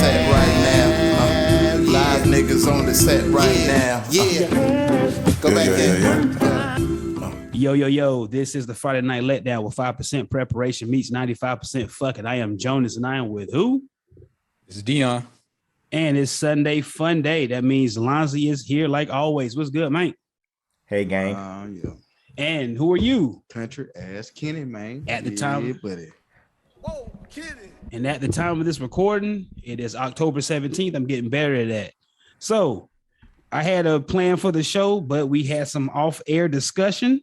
set right now. Live niggas on the set right now. Go back in. Yo, this is the Friday Night Letdown with 5% preparation meets 95% fucking. I am Jonas and I am with who? This is Dion. And it's Sunday fun day. That means Lonzy is here like always. What's good, man? Hey, gang. Yeah. And who are you? Country ass Kenny, man. At the time, buddy. Whoa, Kenny. And at the time of this recording, it is October 17th. I'm getting better at that. So I had a plan for the show, but we had some off-air discussion.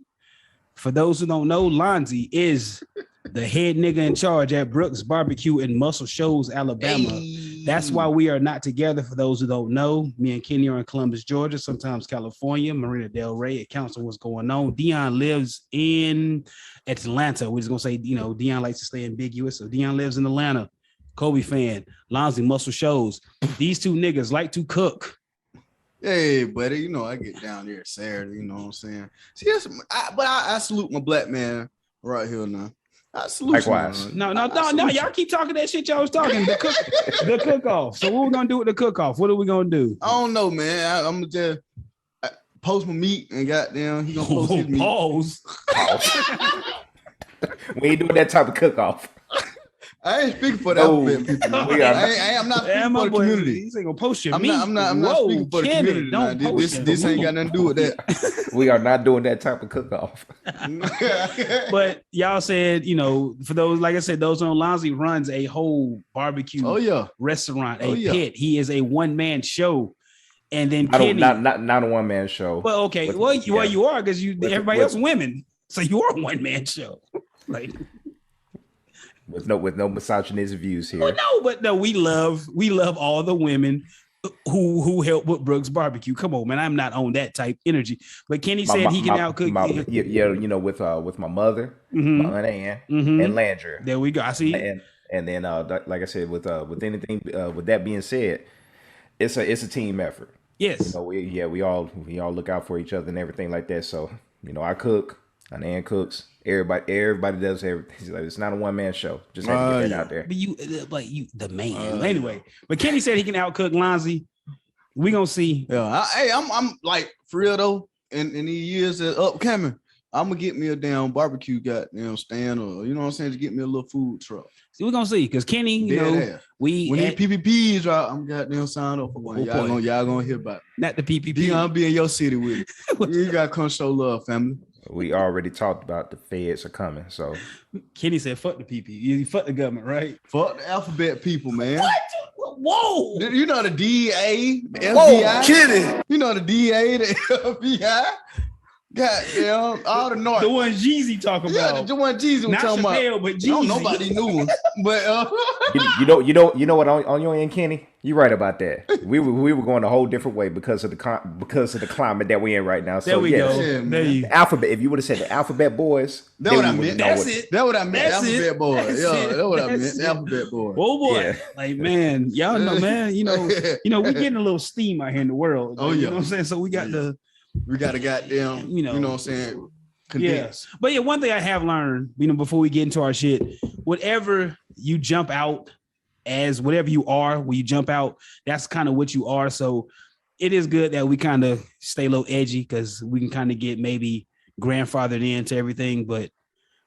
For those who don't know, Lonzy is the head nigga in charge at Brooks Barbecue in Muscle Shoals, Alabama. Hey. That's why we are not together. For those who don't know, me and Kenny are in Columbus, Georgia, sometimes California, Marina Del Rey. It counts on what's going on. Dion lives in Atlanta. We're just going to say, Dion likes to stay ambiguous. So Dion lives in Atlanta. Kobe fan. Lonzy, Muscle Shoals. These two niggas like to cook. Hey, buddy, I get down there Saturday, you know what I'm saying? See, I salute my black man right here now. I salute Likewise. No. Y'all keep talking that shit y'all was talking. The cook-off. So what we going to do with the cook-off? What are we going to do? I don't know, man. I'm going to just post my meat and goddamn, he going to post his meat. Pause. We ain't doing that type of cook-off. I ain't speaking for the alphabet people. I'm not speaking for the community. He's ain't gonna post your meat. I'm not speaking for the community. This ain't got nothing to do with that. We are not doing that type of cook-off. But y'all said, for those, like I said, those on Lonzy runs a whole barbecue restaurant, pit. He is a one-man show. And then Kenny, not a one-man show. Well, okay. You are because everybody else women. So you are a one-man show. Like With no misogynist views here. Well, no, we love all the women who help with Brooks Barbecue. Come on, man, I'm not on that type energy. But Kenny said he can outcook. With my mother, my Aunt Ann, and Landry. There we go. I see. And then, like I said, with anything, with that being said, it's a team effort. Yes. We all look out for each other and everything like that. So I cook, Aunt Ann cooks. Everybody does everything. It's not a one-man show. Just have to get that out there. But you the man. Anyway, but Kenny said he can outcook Lonzy. We gonna see. Yeah, I'm like for real though. In these years that upcoming, I'm gonna get me a damn barbecue goddamn stand, or you know what I'm saying, to get me a little food truck. See, we're gonna see because Kenny, when these PPPs drop, I'm goddamn signed up for one. Y'all gonna hear about it. Not the PPP. I'll be in your city with it. You gotta come show love, family. We already talked about the feds are coming, so Kenny said, "Fuck the PP. You fuck the government, right? Fuck the alphabet people, man." What? Whoa! You know the DA, the FBI. Whoa, Kenny. You know the DA, the FBI. Goddamn, all the North. The one Jeezy talking about. Yeah, the one Jeezy was talking Chappelle, about. But Jeezy. Don't nobody knew. But you know what on your end, Kenny? You're right about that. We were going a whole different way because of the climate that we're in right now. So there we go. Yeah, the alphabet. If you would have said the alphabet boys, that's what I meant. That's it. That's what I meant. Alphabet boy. Yeah, that's what I meant. Alphabet boy. Oh boy. Yeah. Like man, y'all know, man. We getting a little steam out here in the world. Oh yeah. You know what I'm saying? So we got to goddamn. You know what I'm saying. Condense. Yeah. But yeah, one thing I have learned, before we get into our shit, whatever you jump out as, whatever you are, when you jump out, that's kind of what you are. So it is good that we kind of stay a little edgy because we can kind of get maybe grandfathered into everything, but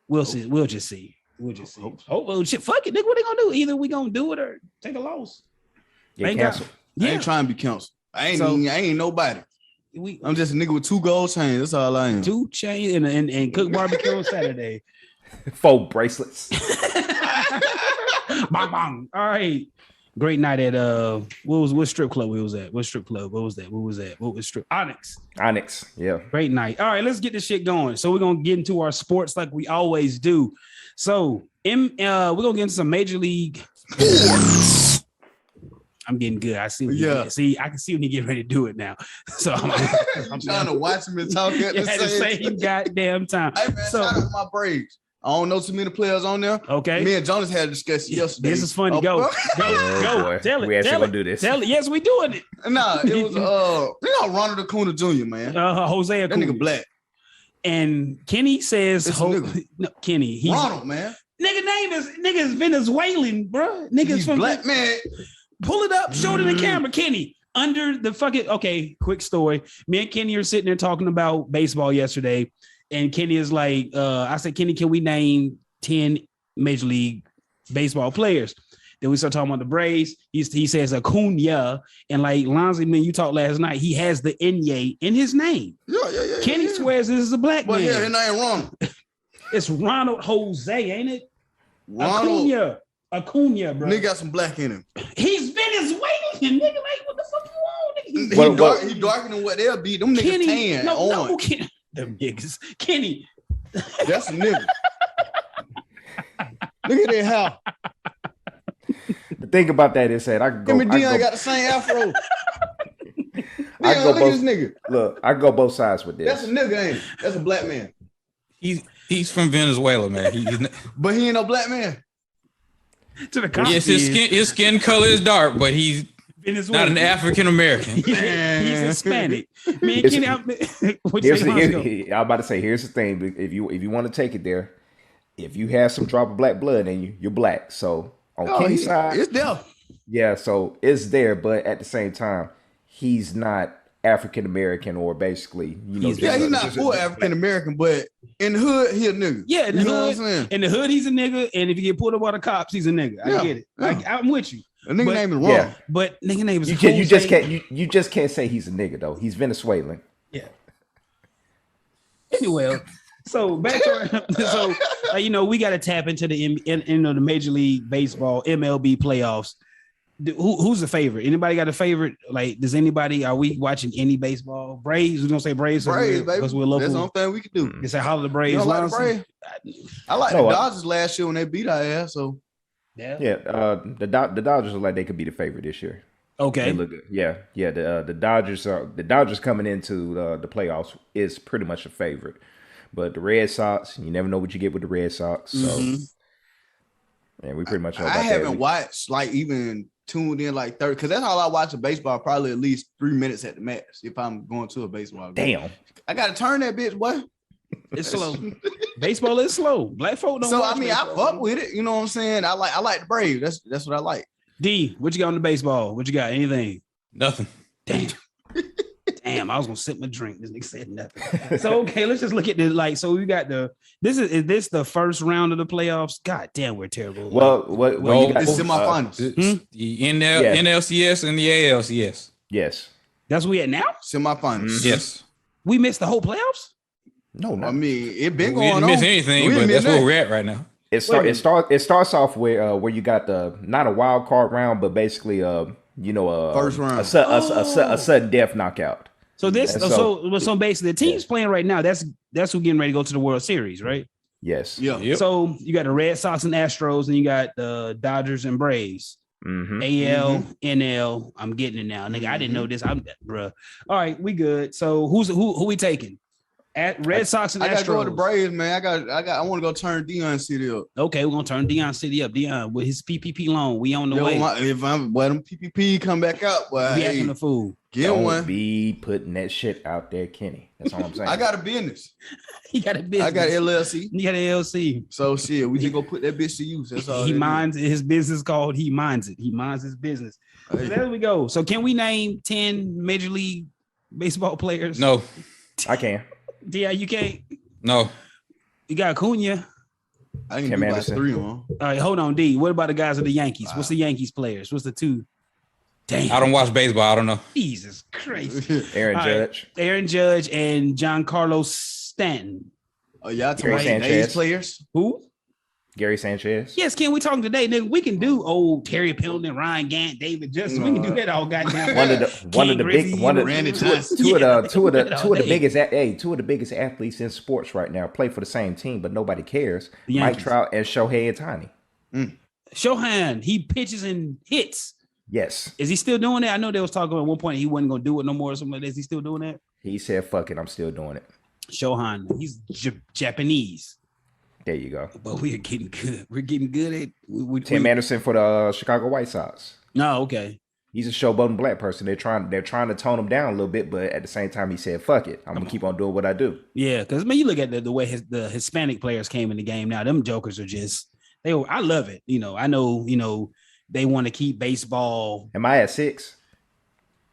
we'll see. We'll just see. Oh, well, shit, fuck it, nigga. What they gonna do? Either we gonna do it or take a loss. Get canceled. I ain't trying to be canceled. I ain't nobody. I'm just a nigga with 2 gold chains. That's all I am. 2 chains and cook barbecue on Saturday. 4 bracelets. Bang, bang. All right. Great night at what strip club we was at? What strip club? What was that? What was strip? Onyx. Yeah. Great night. All right, let's get this shit going. So we're gonna get into our sports like we always do. So we're gonna get into some major league sports. I'm getting good. I see. I can see when you get ready to do it now. So I'm trying to watch him and talk at the same goddamn time. Hey man, shout out my Braves. I don't know too many players on there. Okay. Me and Jonas had a discussion yesterday. This is funny. Go. Tell it. We actually gonna do this. Tell it. Yes, we doing it. Nah, it was Ronald Acuna Jr., man. Jose Acuna. That nigga black. And Kenny says Kenny. Ronald, man. Nigga is Venezuelan, bro. Nigga's from black, man. Pull it up, show it in the camera, Kenny. Under the fucking quick story. Me and Kenny are sitting there talking about baseball yesterday, and Kenny is like, I said, Kenny, can we name 10 Major League Baseball players? Then we start talking about the Braves. He says Acuna, and like Lonzy, man, you talked last night. He has the Enye in his name. Yeah. Kenny swears this is a black man. Yeah, his name wrong. It's Ronald Jose, ain't it? Ronald Acuna, bro. Nigga got some black in him. He's Venezuelan, nigga. Like, what the fuck you on, nigga? He darker than what they'll be. Them niggas Kenny, tan. no, Kenny. Them niggas. Kenny. That's a nigga. Look at that how. The thing about that is that I can go. Him and Dion got the same afro. I go look at both. this nigga. Look, I go both sides with this. That's a nigga, ain't it? That's a black man. He's from Venezuela, man. But he ain't no black man. To the Yes, his skin color is dark, but he's not an African American. He's Hispanic. Man, Kenny, I'm about to say, here's the thing. If you want to take it there, if you have some drop of black blood in you, you're black. So on Kenny's side, it's there. Yeah, so it's there, but at the same time, he's not African American or basically, he's not full African American, but in the hood, he a nigga. Yeah, in the hood, he's a nigga, and if you get pulled up by the cops, he's a nigga. I get it. Yeah. I'm with you. A nigga name is wrong, but nigga name is you just can't say he's a nigga though. He's Venezuelan. Yeah. Anyway, so back to we got to tap into the Major League Baseball MLB playoffs. Who's the favorite? Anybody got a favorite? Like, are we watching any baseball? Braves? We're gonna say Braves. Braves, baby. Because we're local. That's the only thing we can do. It's a holler the Braves. You don't like the Braves? I like the Dodgers last year when they beat our ass. So the Dodgers look like they could be the favorite this year. Okay, they look good. Yeah. The Dodgers coming into the playoffs is pretty much a favorite, but the Red Sox, you never know what you get with the Red Sox. So, yeah, we pretty much know about that. I haven't watched even tuned in like 30 because that's all I watch of baseball. Probably at least 3 minutes at the max if I'm going to a baseball game. Damn, I gotta turn that bitch, boy. It's slow. Baseball is slow. Black folk don't. So I mean, I fuck with it. You know what I'm saying? I like the Braves. That's what I like. D, what you got on the baseball? What you got? Anything? Nothing. Damn, I was gonna sip my drink. This nigga said nothing. So okay, let's just look at this. So we got is this the first round of the playoffs? God damn, we're terrible. Well, this is semifinals. The NLCS and the ALCS. Yes. That's where we at now? Semifinals. Yes. We missed the whole playoffs? No. I mean, it been we going on. We didn't miss anything, but that's where we're at right now. It starts off where you got the not a wild card round, but basically first round, a sudden death knockout. So so basically the teams playing right now, that's who getting ready to go to the World Series, right? Yes. Yeah. Yep. So you got the Red Sox and Astros, and you got the Dodgers and Braves. AL, NL. I'm getting it now, nigga. I didn't know this. Bruh. All right, we good. So who we taking? At Red Sox and Astros. I gotta go to the Braves, man. I want to go turn Dion City up. Okay, we're gonna turn Dion City up. Dion with his PPP loan. We on the way. If them PPP come back up, boy, be acting a fool. Get one. Be putting that shit out there, Kenny. That's all I'm saying. I got a business. He got a business. I got LLC. You got an LLC. So shit, we just go put that bitch to use. That's all. He minds his business called. He minds it. He minds his business. So there we go. So can we name 10 Major League Baseball players? No, I can. Yeah, you can't. No, you got Acuna. I can do about 3 on. All right, hold on, D. What about the guys of the Yankees? What's the Yankees players? What's the 2? Damn. I don't watch baseball. I don't know. Jesus Christ. Aaron Judge. Right. Aaron Judge and Giancarlo Stanton. Oh, y'all talking about today's players? Who? Gary Sanchez. Yes, Ken, we talking today, nigga. We can do old Terry Pendleton, Ryan Gant, David Justin. We can do that all goddamn. Two of the biggest athletes in sports right now play for the same team, but nobody cares. Mike Trout and Shohei Ohtani. Shohan, he pitches and hits. Yes. Is he still doing that? I know they was talking at one point he wasn't gonna do it no more or something like that. Is he still doing that? He said, "Fuck it, I'm still doing it." Shohan, he's Japanese. There you go. But we are getting good. We're getting good at Tim Anderson for the Chicago White Sox. No, okay. He's a showboating black person. They're trying to tone him down a little bit, but at the same time, he said, "Fuck it, I'm gonna keep on doing what I do." Yeah, because you look at the way the Hispanic players came in the game. Now, them jokers are just I love it. I know they want to keep baseball. Am I at 6?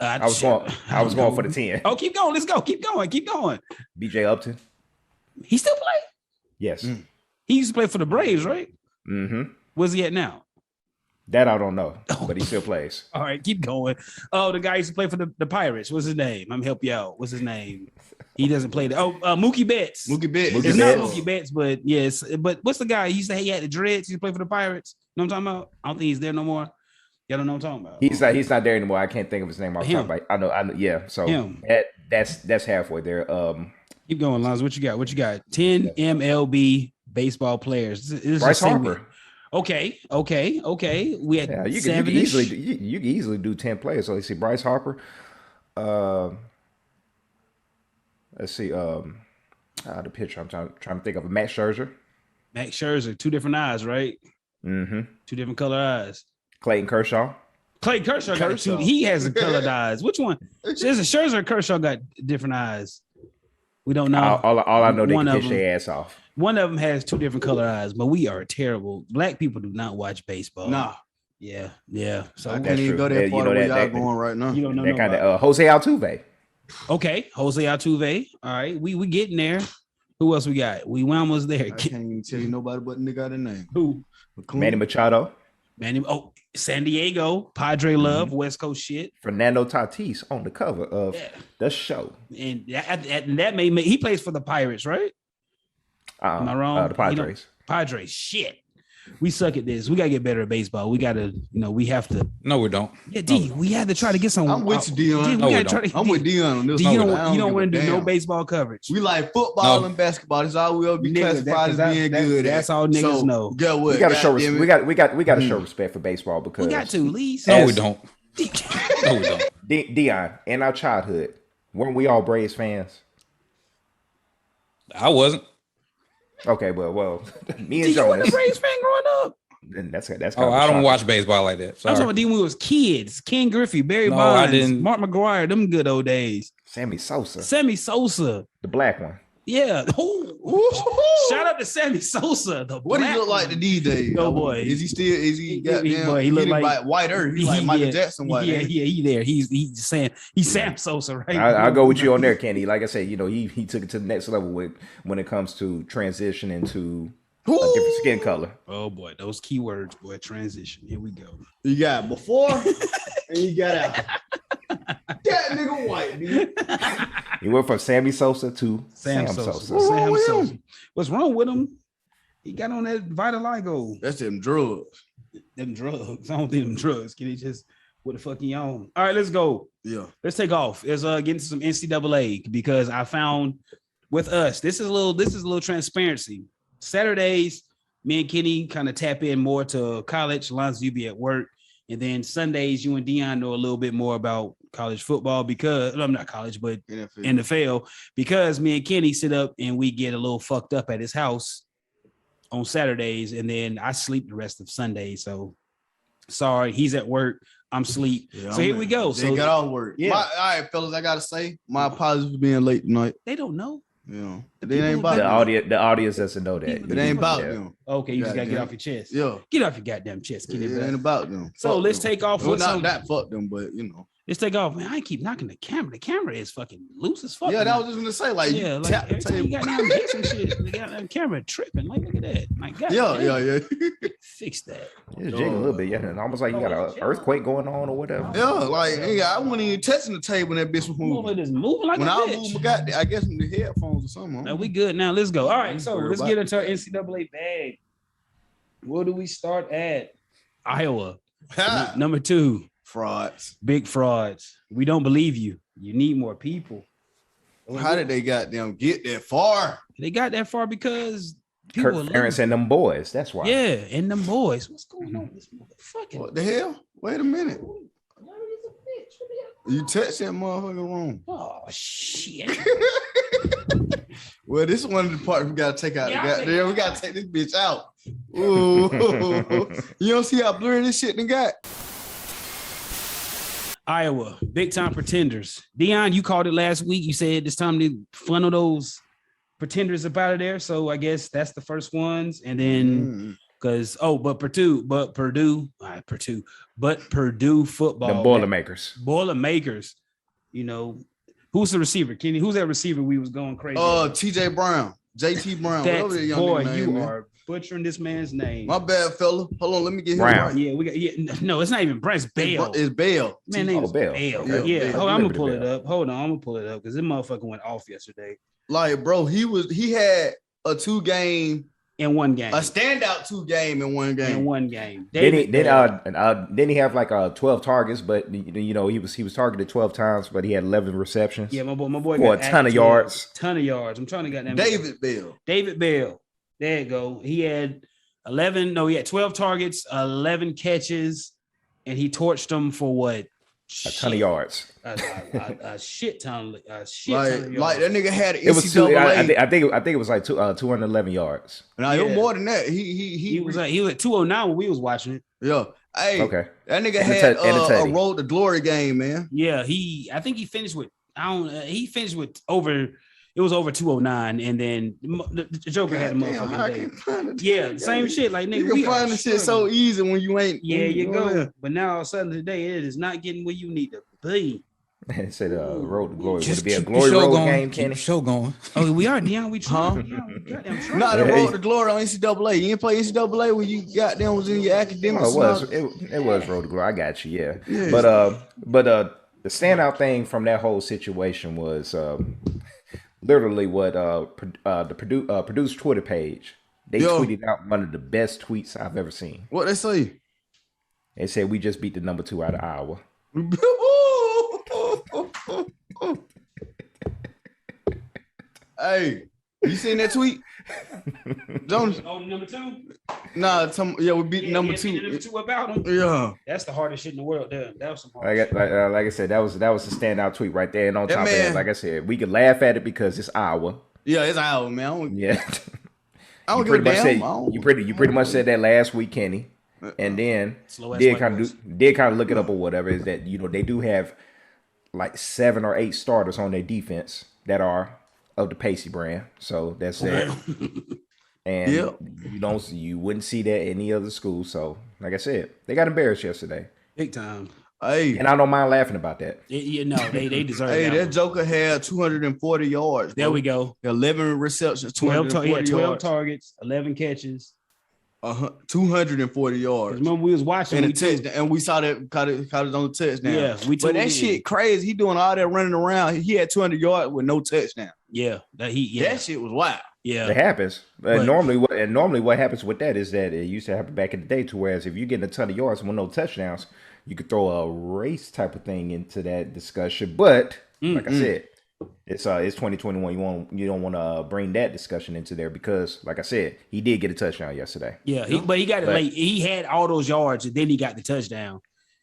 I was going for the 10. Oh, keep going. Let's go. Keep going. BJ Upton. He still play? Yes. He used to play for the Braves, right? Mm-hmm. Where's he at now? That I don't know, but he still plays. All right, keep going. Oh, the guy used to play for the Pirates. What's his name? I'm gonna help you out. What's his name? He doesn't play. Mookie Betts. Mookie Betts. It's not Mookie Betts, but yes. But what's the guy? He used to he had the dreads. He played for the Pirates. You know what I'm talking about? I don't think he's there no more. Y'all don't know what I'm talking about. He's not there anymore. I can't think of his name off the top. I know. Yeah. So that's halfway there. Keep going, Lonzo. What you got? 10 MLB baseball players. Bryce Harper. Okay. We had you can easily do 10 players. So let's see, Bryce Harper. Let's see. The pitcher I'm trying to think of. Max Scherzer. Max Scherzer, 2 different eyes, right? Mm-hmm. 2 different color eyes. Clayton Kershaw. Got 2. He has a colored eyes. Which one? Scherzer or Kershaw got different eyes. We don't know. All I know, they can pitch their ass off. One of them has 2 different color eyes, but we are terrible. Black people do not watch baseball. Nah. Yeah. So I can't even go that far where y'all going right now. You don't know that kind of Jose Altuve. Okay, Jose Altuve. All right, we getting there. Who else we got? We almost there. I can't even tell you nobody but nigga got a name. Who? Manny Machado. San Diego, Padre Love, West Coast shit. Fernando Tatis on the cover of the show. And that may make, he plays for the Pirates, right? Am I wrong? The Padres. Padres, shit. We suck at this. We gotta get better at baseball. We gotta, we have to. No, we don't. Yeah, D. We had to try to get some. I'm with you, Dion. I'm with Dion on this. You don't want to do no baseball coverage. We like football and basketball. That's all we'll be classified as being good. That's all niggas know. Get what? We gotta show respect. We got to show respect for baseball because we got to, Lee. No, we don't. No, we don't. Dion, in our childhood, weren't we all Braves fans? I wasn't. Okay, well, me and Jonas. You were a Braves fan growing up. And that's kind of I don't watch baseball like that. Sorry. I'm talking about when we was kids. Ken Griffey, Barry Bonds, Mark McGwire, them good old days. Sammy Sosa, the black one. Yeah. Shout out to Sammy Sosa. What he look like these days? Oh boy, is he goddamn? He look like white earth. He's like Michael Jackson. White Earth. He there. He's Sam Sosa, right? I'll go with you on there, Kenny. Like I said, he took it to the next level when it comes to transition into a different skin color. Oh boy, those keywords, boy. Transition. Here we go. You got before and you got after. That nigga white, dude. He went from Sammy Sosa to Sam Sosa. What's wrong with him? He got on that Vitiligo. That's them drugs. I don't think them drugs. Can he just what the fuck he on? All right, let's go. Yeah. Let's take off. Let's get into some NCAA because I found with us, this is a little transparency. Saturdays, me and Kenny kind of tap in more to college. Lonzo, you be at work. And then Sundays, you and Dion know a little bit more about college football because I'm not college, but NFL, because me and Kenny sit up and we get a little fucked up at his house on Saturdays. And then I sleep the rest of Sunday. So sorry, he's at work. I'm asleep. Yeah, so here we go. They got all work. Yeah. All right, fellas, I got to say my apologies for being late tonight. They don't know. Yeah, it ain't about the audience doesn't know that. It ain't about them. Okay, you just gotta get off your chest. Yeah, get off your goddamn chest. It ain't about them. So let's take off. Well, not that fuck them, but let's take off. Man, I keep knocking the camera. The camera is fucking loose as fuck. Yeah, that was just gonna say like yeah, like tap the table. You got down some shit. The goddamn camera tripping. Like look at that. My God. Yeah. Fix that. It's jiggling a little bit. Yeah, almost like you got an earthquake going on or whatever. Yeah, like I wasn't even touching the table when that bitch was moving. It's moving like when a I bitch. moved, I guess the headphones or something. Now we good. Now let's go. All right, so let's get into our NCAA bag. Where do we start at? Iowa. Number 2. Frauds. Big frauds. We don't believe you. You need more people. How did they goddamn get that far? They got that far because Kirk Ferentz and them boys. That's why. Yeah, and them boys. What's going on with this motherfucker? What the hell? Wait a minute. You touched that motherfucker wrong. Oh shit. Well, this is one of the parts we gotta take out. We gotta take this bitch out. Ooh. You don't see how blurry this shit done got? Iowa, big time pretenders. Dion, you called it last week. You said it's time to funnel those pretenders up out of there. So I guess that's the first ones. And then Because Purdue football. The Boilermakers. Boilermakers. You know, who's the receiver? Kenny, who's that receiver we was going crazy? T.J. Brown, J.T. Brown. That's, whatever that young boy, nigga you name, man. are butchering this man's name. My bad, fella. Hold on, let me get him Brown. right. Yeah, we got. No, it's not even Brown. It's Bale. It's Bale. Man, name is Bale. Bale. Okay. Yeah, Bale. hold on, I'm gonna Liberty pull it Bale. up. Hold on, I'm gonna pull it up because this motherfucker went off yesterday Like, bro, he had a 2-game, in one game. a standout 2-game in one game. In one game. Then Bale. he have like 12 targets, but you know he was targeted 12 times, but he had 11 receptions. Yeah, my boy for got a ton of active, yards. Ton of yards. I'm trying to get that. David Bell. David Bell. There you go. He had 12 targets, 11 catches, and he torched them for what? A ton of yards. A shit ton. A shit Like, ton of yards. like that nigga had an It was two. NCAA. I think it was like 211 yards. Nah, it was Yeah. more than that. He was at 209 when we was watching it. yeah. Hey, Okay. that nigga And a had tou- and a a tutty. road to glory game, man. Yeah, I think he finished with he finished with over. It was over 209, and then the Joker had a Damn, motherfucking I day. can find it. Yeah, same shit. Like nigga, You can we find are the shit so struggling. easy when you ain't. Yeah, you know go. that. But now all of a sudden today it is not getting where you need to be. It said road to glory. Would Just it be a keep the glory show road going. game, Keep Kenny? the show going. Oh, we are down. We Huh? trying. Goddamn trying. Nah, the Yeah. road to glory on NCAA. You didn't play NCAA when you goddamn was in your academics. Oh, it was. snobs? It was road to glory. I got you. Yeah. Yeah. But the standout thing from that whole situation was literally what the Purdue's Twitter page. They tweeted out one of the best tweets I've ever seen. What they say? They said we just beat the number 2 out of Iowa. Hey, you seen that tweet? Jonas? Oh, number two. Nah, we beat number 2. Number two about him. Yeah. That's the hardest shit in the world. There, that was some hard Like, shit. like I said, that was the standout tweet right there. And on That top of man- that, like I said, we could laugh at it because it's Iowa. Yeah, it's out, man. I don't, Yeah. I don't You give a pretty much damn. said I don't- you pretty much said that last week, Kenny, and then Slow-ass did white kind boys. of look it up or whatever. Is that they do have like 7 or 8 starters on their defense that are of the Pacey brand, so that's that. And Yep. you wouldn't see that in any other school. So like I said, they got embarrassed yesterday, Big time. Hey, and I don't mind laughing about that. They deserve hey, that. that One. Joker had 240 yards. There bro. we go. 11 receptions, 12 240 yards. targets, 11 catches. 240 yards. Remember we was watching And a we took- touchdown, and we saw that caught it on the touchdown. Yeah, we took but that it. shit crazy. He doing all that running around. He had 200 yards with no touchdown. Yeah, That shit was wild. yeah. It happens. But- Normally what happens with that is that it used to happen back in the day. To whereas if you get a ton of yards with no touchdowns, you could throw a race type of thing into that discussion. But like I said, it's 2021. You don't want to bring that discussion into there because, like I said, he did get a touchdown yesterday. Yeah, but he got it late. He had all those yards, and then he got the touchdown.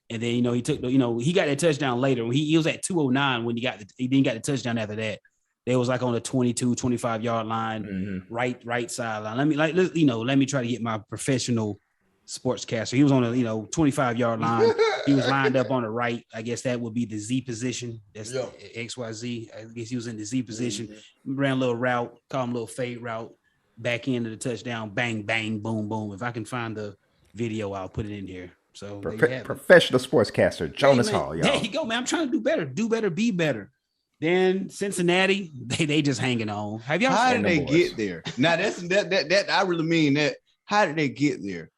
And then he took he got that touchdown later. He was at 209 when he didn't got the touchdown after that. They was like on the 22, 25 yard line, right sideline. Let me try to get my professional sportscaster. He was on the 25 yard line. He was lined up on the right. I guess that would be the Z position. That's XYZ. I guess he was in the Z position. Ran a little route, called him a little fade route, back into the touchdown, bang, bang, boom, boom. If I can find the video, I'll put it in here. So there you have it. Professional sportscaster Jonas Hey, man, Hall, y'all. there you go, man. I'm trying to do better, be better. Then Cincinnati, they just hanging on. Have y'all How seen did they them boys. get there? Now that I really mean that. How did they get there?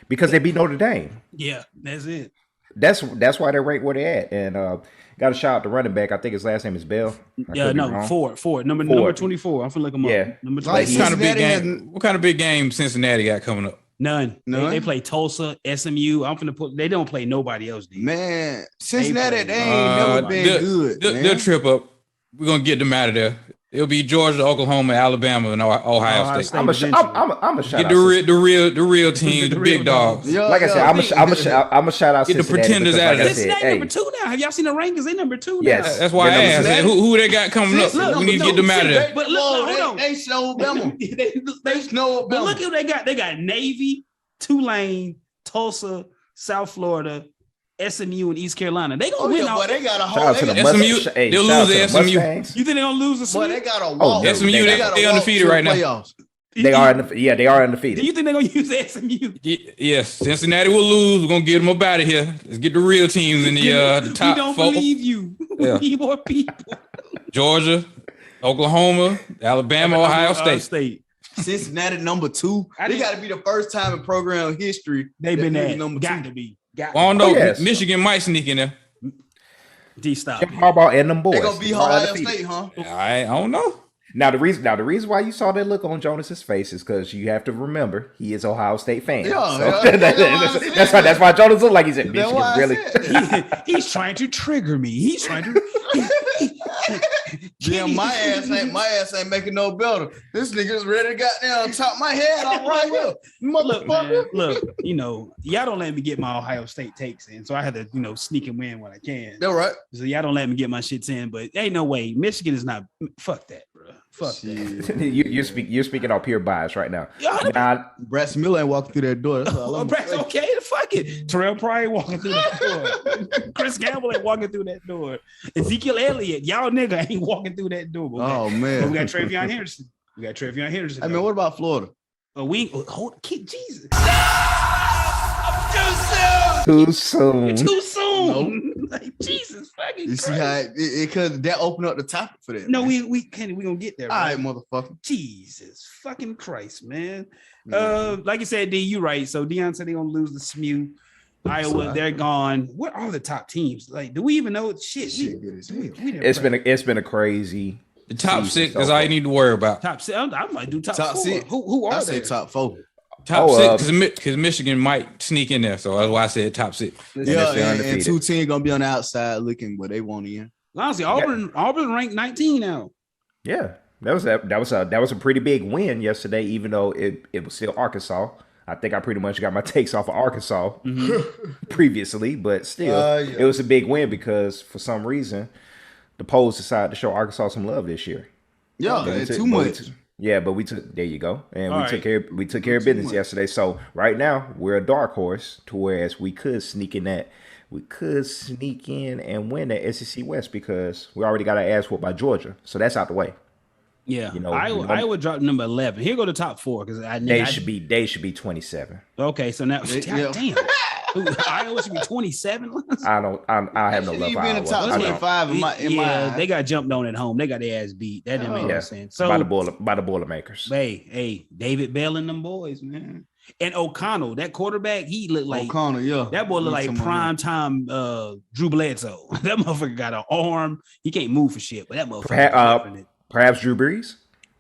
Because they beat Notre Dame. Yeah, that's it. That's why they're right where they're at. And got a shout out to running back. I think his last name is Bell. I Yeah, could be no, wrong. Ford. Number 24. I'm finna look him Yeah. up. Number Like, 24. What kind of big game Cincinnati got coming up? None. None? They play Tulsa, SMU. I'm finna put. They don't play nobody else. Dude. Man, Cincinnati, they ain't Uh, never been good. man. They'll trip up. We're gonna get them out of there. It'll be Georgia, Oklahoma, Alabama, and Ohio State. I'm a shout Get out. the real team, the big dogs. Yeah, Like I said, I'm a shout out. Get the Cincinnati pretenders because, out of like I there. said, Cincinnati hey, number 2 now. Have y'all seen the rankings? They number 2 now. Yes. That's why I They're asked number who they got coming up. Look, We need to get them out of there. But look, hold on. They snowed Bama. they They snowed But Bama. look who they got. They got Navy, Tulane, Tulsa, South Florida, SMU, and East Carolina. They gonna Oh, win yeah, all. boy, they got a shout whole. out to the They, SMU, hey, they'll shout out lose to to the SMU. Mustangs. You think they gonna lose the boy, Sweet? they got a Oh, walk. no, SMU, they they got a walk undefeated to right the now. playoffs. They are Do undefeated. you think they're gonna use SMU? Yes, Cincinnati will lose. We're gonna get them up out of here. Let's get the real teams in the top We don't 4. believe you. Yeah. We need more people. Georgia, Oklahoma, Alabama, Ohio State. Cincinnati number 2. They got to be the first time in program history They've been that at number got 2. to be. Well, I don't know. yes. Michigan might sneak in there. D stop. Jim Harbaugh and them boys. They're gonna be They are Ohio undefeated. State, huh? I don't know. Now the reason why you saw that look on Jonas's face is because you have to remember he is Ohio State fan. That's why Jonas looked like he's at Michigan. Really, He's trying to trigger me. He's trying to. Damn, my ass ain't making no better. This nigga's ready to goddamn top my head off right here, motherfucker. Look, y'all don't let me get my Ohio State takes in, so I had to, sneak and win when I can. They're right. So y'all don't let me get my shits in, but ain't no way. Michigan is not. Fuck that, bro. Fuck that. you're speaking on pure bias right now. Brad Miller ain't walking through that door. That's all I'm saying. Okay, fuck it. Terrell Pryor ain't walking through that door. Chris Campbell ain't walking through that door. Ezekiel Elliott, y'all nigga ain't walking through that door. Oh man, but we got Travion Henderson. I mean, what about Florida? Jesus. Too soon. Too soon. Nope. Like, Jesus fucking You see Christ. how it could that open up the topic for that? No, man. we gonna get there. All right, bro. motherfucker. Jesus fucking Christ, man. Like you said, D, you right. So Deion said they gonna lose the SMU. Iowa, they're gone. What are the top teams? Like, do we even know? Shit, It's been a crazy. The top 6 is all you need to worry about. top six. I might do top 4. 6. Who are I they? say top 4. Top 6 because Michigan might sneak in there, so that's why I said top 6. Yeah, and 2 teams gonna be on the outside looking, but they won't in. Honestly, Auburn ranked 19 now. Yeah, that was a pretty big win yesterday, even though it was still Arkansas. I think I pretty much got my takes off of Arkansas previously, but still, it was a big win because for some reason the polls decided to show Arkansas some love this year. Yeah, too much. But we took. There you go, and All took care. We took care of business yesterday. So right now we're a dark horse to whereas we could sneak in that. We could sneak in and win that SEC West because we already got our ass whooped by Georgia. So that's out the way. Yeah, Iowa dropped number 11. Here go the top 4 because they should be 27. Okay, so now damn. Iowa should be 27. I have no love for Iowa. Top 25 in my they got jumped on at home. They got their ass beat. That didn't make no sense. So by the Boilermakers. Hey, David Bell and them boys, man. And O'Connell, that quarterback, he looked like O'Connell, yeah. That boy looked like prime time Drew Bledsoe. That motherfucker got an arm. He can't move for shit, but that motherfucker. Perhaps Drew Brees.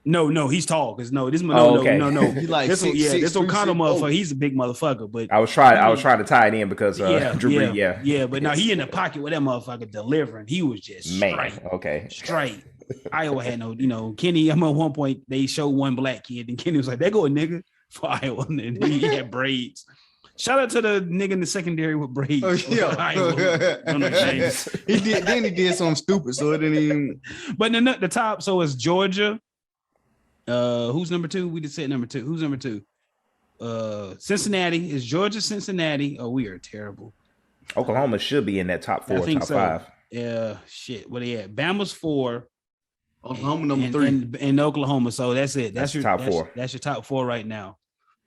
No, he's tall. Cause no. He like this O'Connell motherfucker. He's a big motherfucker. But I was trying to tie it in because Drew Brees. Yeah, but now he in the pocket with that motherfucker delivering. He was just straight. Iowa had no, Kenny. I'm at one point they showed one black kid, and Kenny was like, "There go a nigga for Iowa," and he had braids. Shout out to the nigga in the secondary with braids. Oh, yeah. He did something stupid, so it didn't even. But the top, so it's Georgia. Who's number 2? We just said number 2. Who's number 2? Cincinnati. Is Georgia Cincinnati? Oh, we are terrible. Oklahoma should be in that top 4, top 5. Yeah, shit. What are they at? Bama's 4. Oklahoma number 3. And Oklahoma. So that's it. That's your top 4. That's your top 4 right now.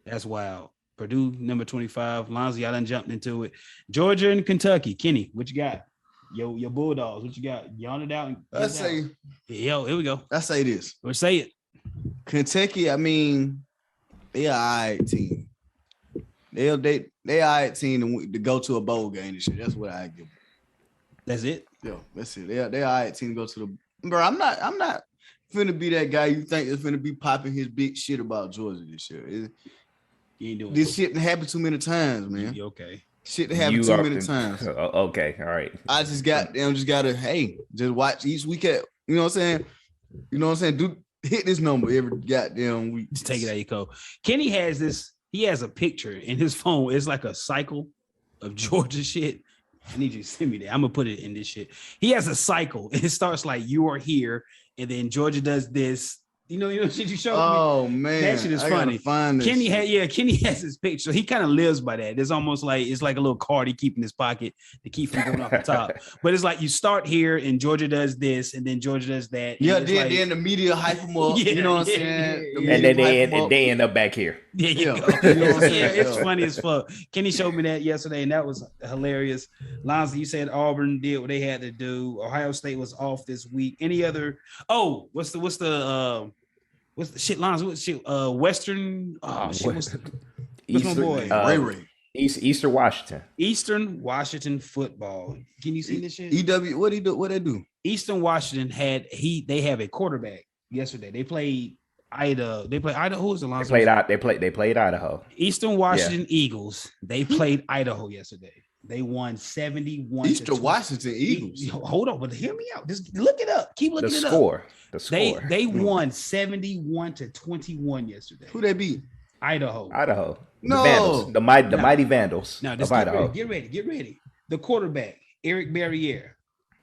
That's wild. Purdue number 25. Lonzo, y'all done jumped into it. Georgia and Kentucky. Kenny, what you got? Your Bulldogs, what you got? Yawn it out. Let's say. Yo, here we go. Let's say this. Let's say it. Kentucky, I mean, they are all right team. They all right team to go to a bowl game and shit. That's what I give them. That's it? Yeah, that's it. They all right team to go to the. Bro, I'm not finna be that guy you think is finna be popping his big shit about Georgia this year. This shit happened too many times, man. Okay. Shit happened too many times. Okay, all right. I just gotta just watch each week at, you know what I'm saying? Hit this number every goddamn week. Just take it out your coat. Kenny has this, he has a picture in his phone. It's like a cycle of Georgia shit. I need you to send me that. I'm gonna put it in this shit. He has a cycle. It starts like you are here, and then Georgia does this. You know shit you showed me. Oh man, That shit is funny. Kenny has his picture. He kind of lives by that. It's almost like it's like a little card he keep in his pocket to keep from going off the top. But it's like you start here and Georgia does this, and then Georgia does that. Yeah, then the media hype him up. Yeah, you know what I'm saying? And then they end up back here. There you go. You know what I'm saying? It's funny as fuck. Kenny showed me that yesterday, and that was hilarious. Lonzo, you said Auburn did what they had to do. Ohio State was off this week. Any other? Oh, what's the shit? Lonzo, what's shit? Western. Oh shit. What's my boy? Ray. Eastern Washington. Eastern Washington football. Can you see this shit? EW. What they do? Eastern Washington they have a quarterback yesterday. They played Idaho. They played Idaho. Who's the Lonzo? They played Idaho. Eastern Washington Eagles. They played Idaho yesterday. They won 71. Eastern Washington Eagles. Hold on, but hear me out. Just look it up. Keep looking it up. The score. They won 71-21 yesterday. Who they beat? Idaho. No. The Vandals. The mighty Vandals. Now of Idaho. get ready. The quarterback, Eric Barriere.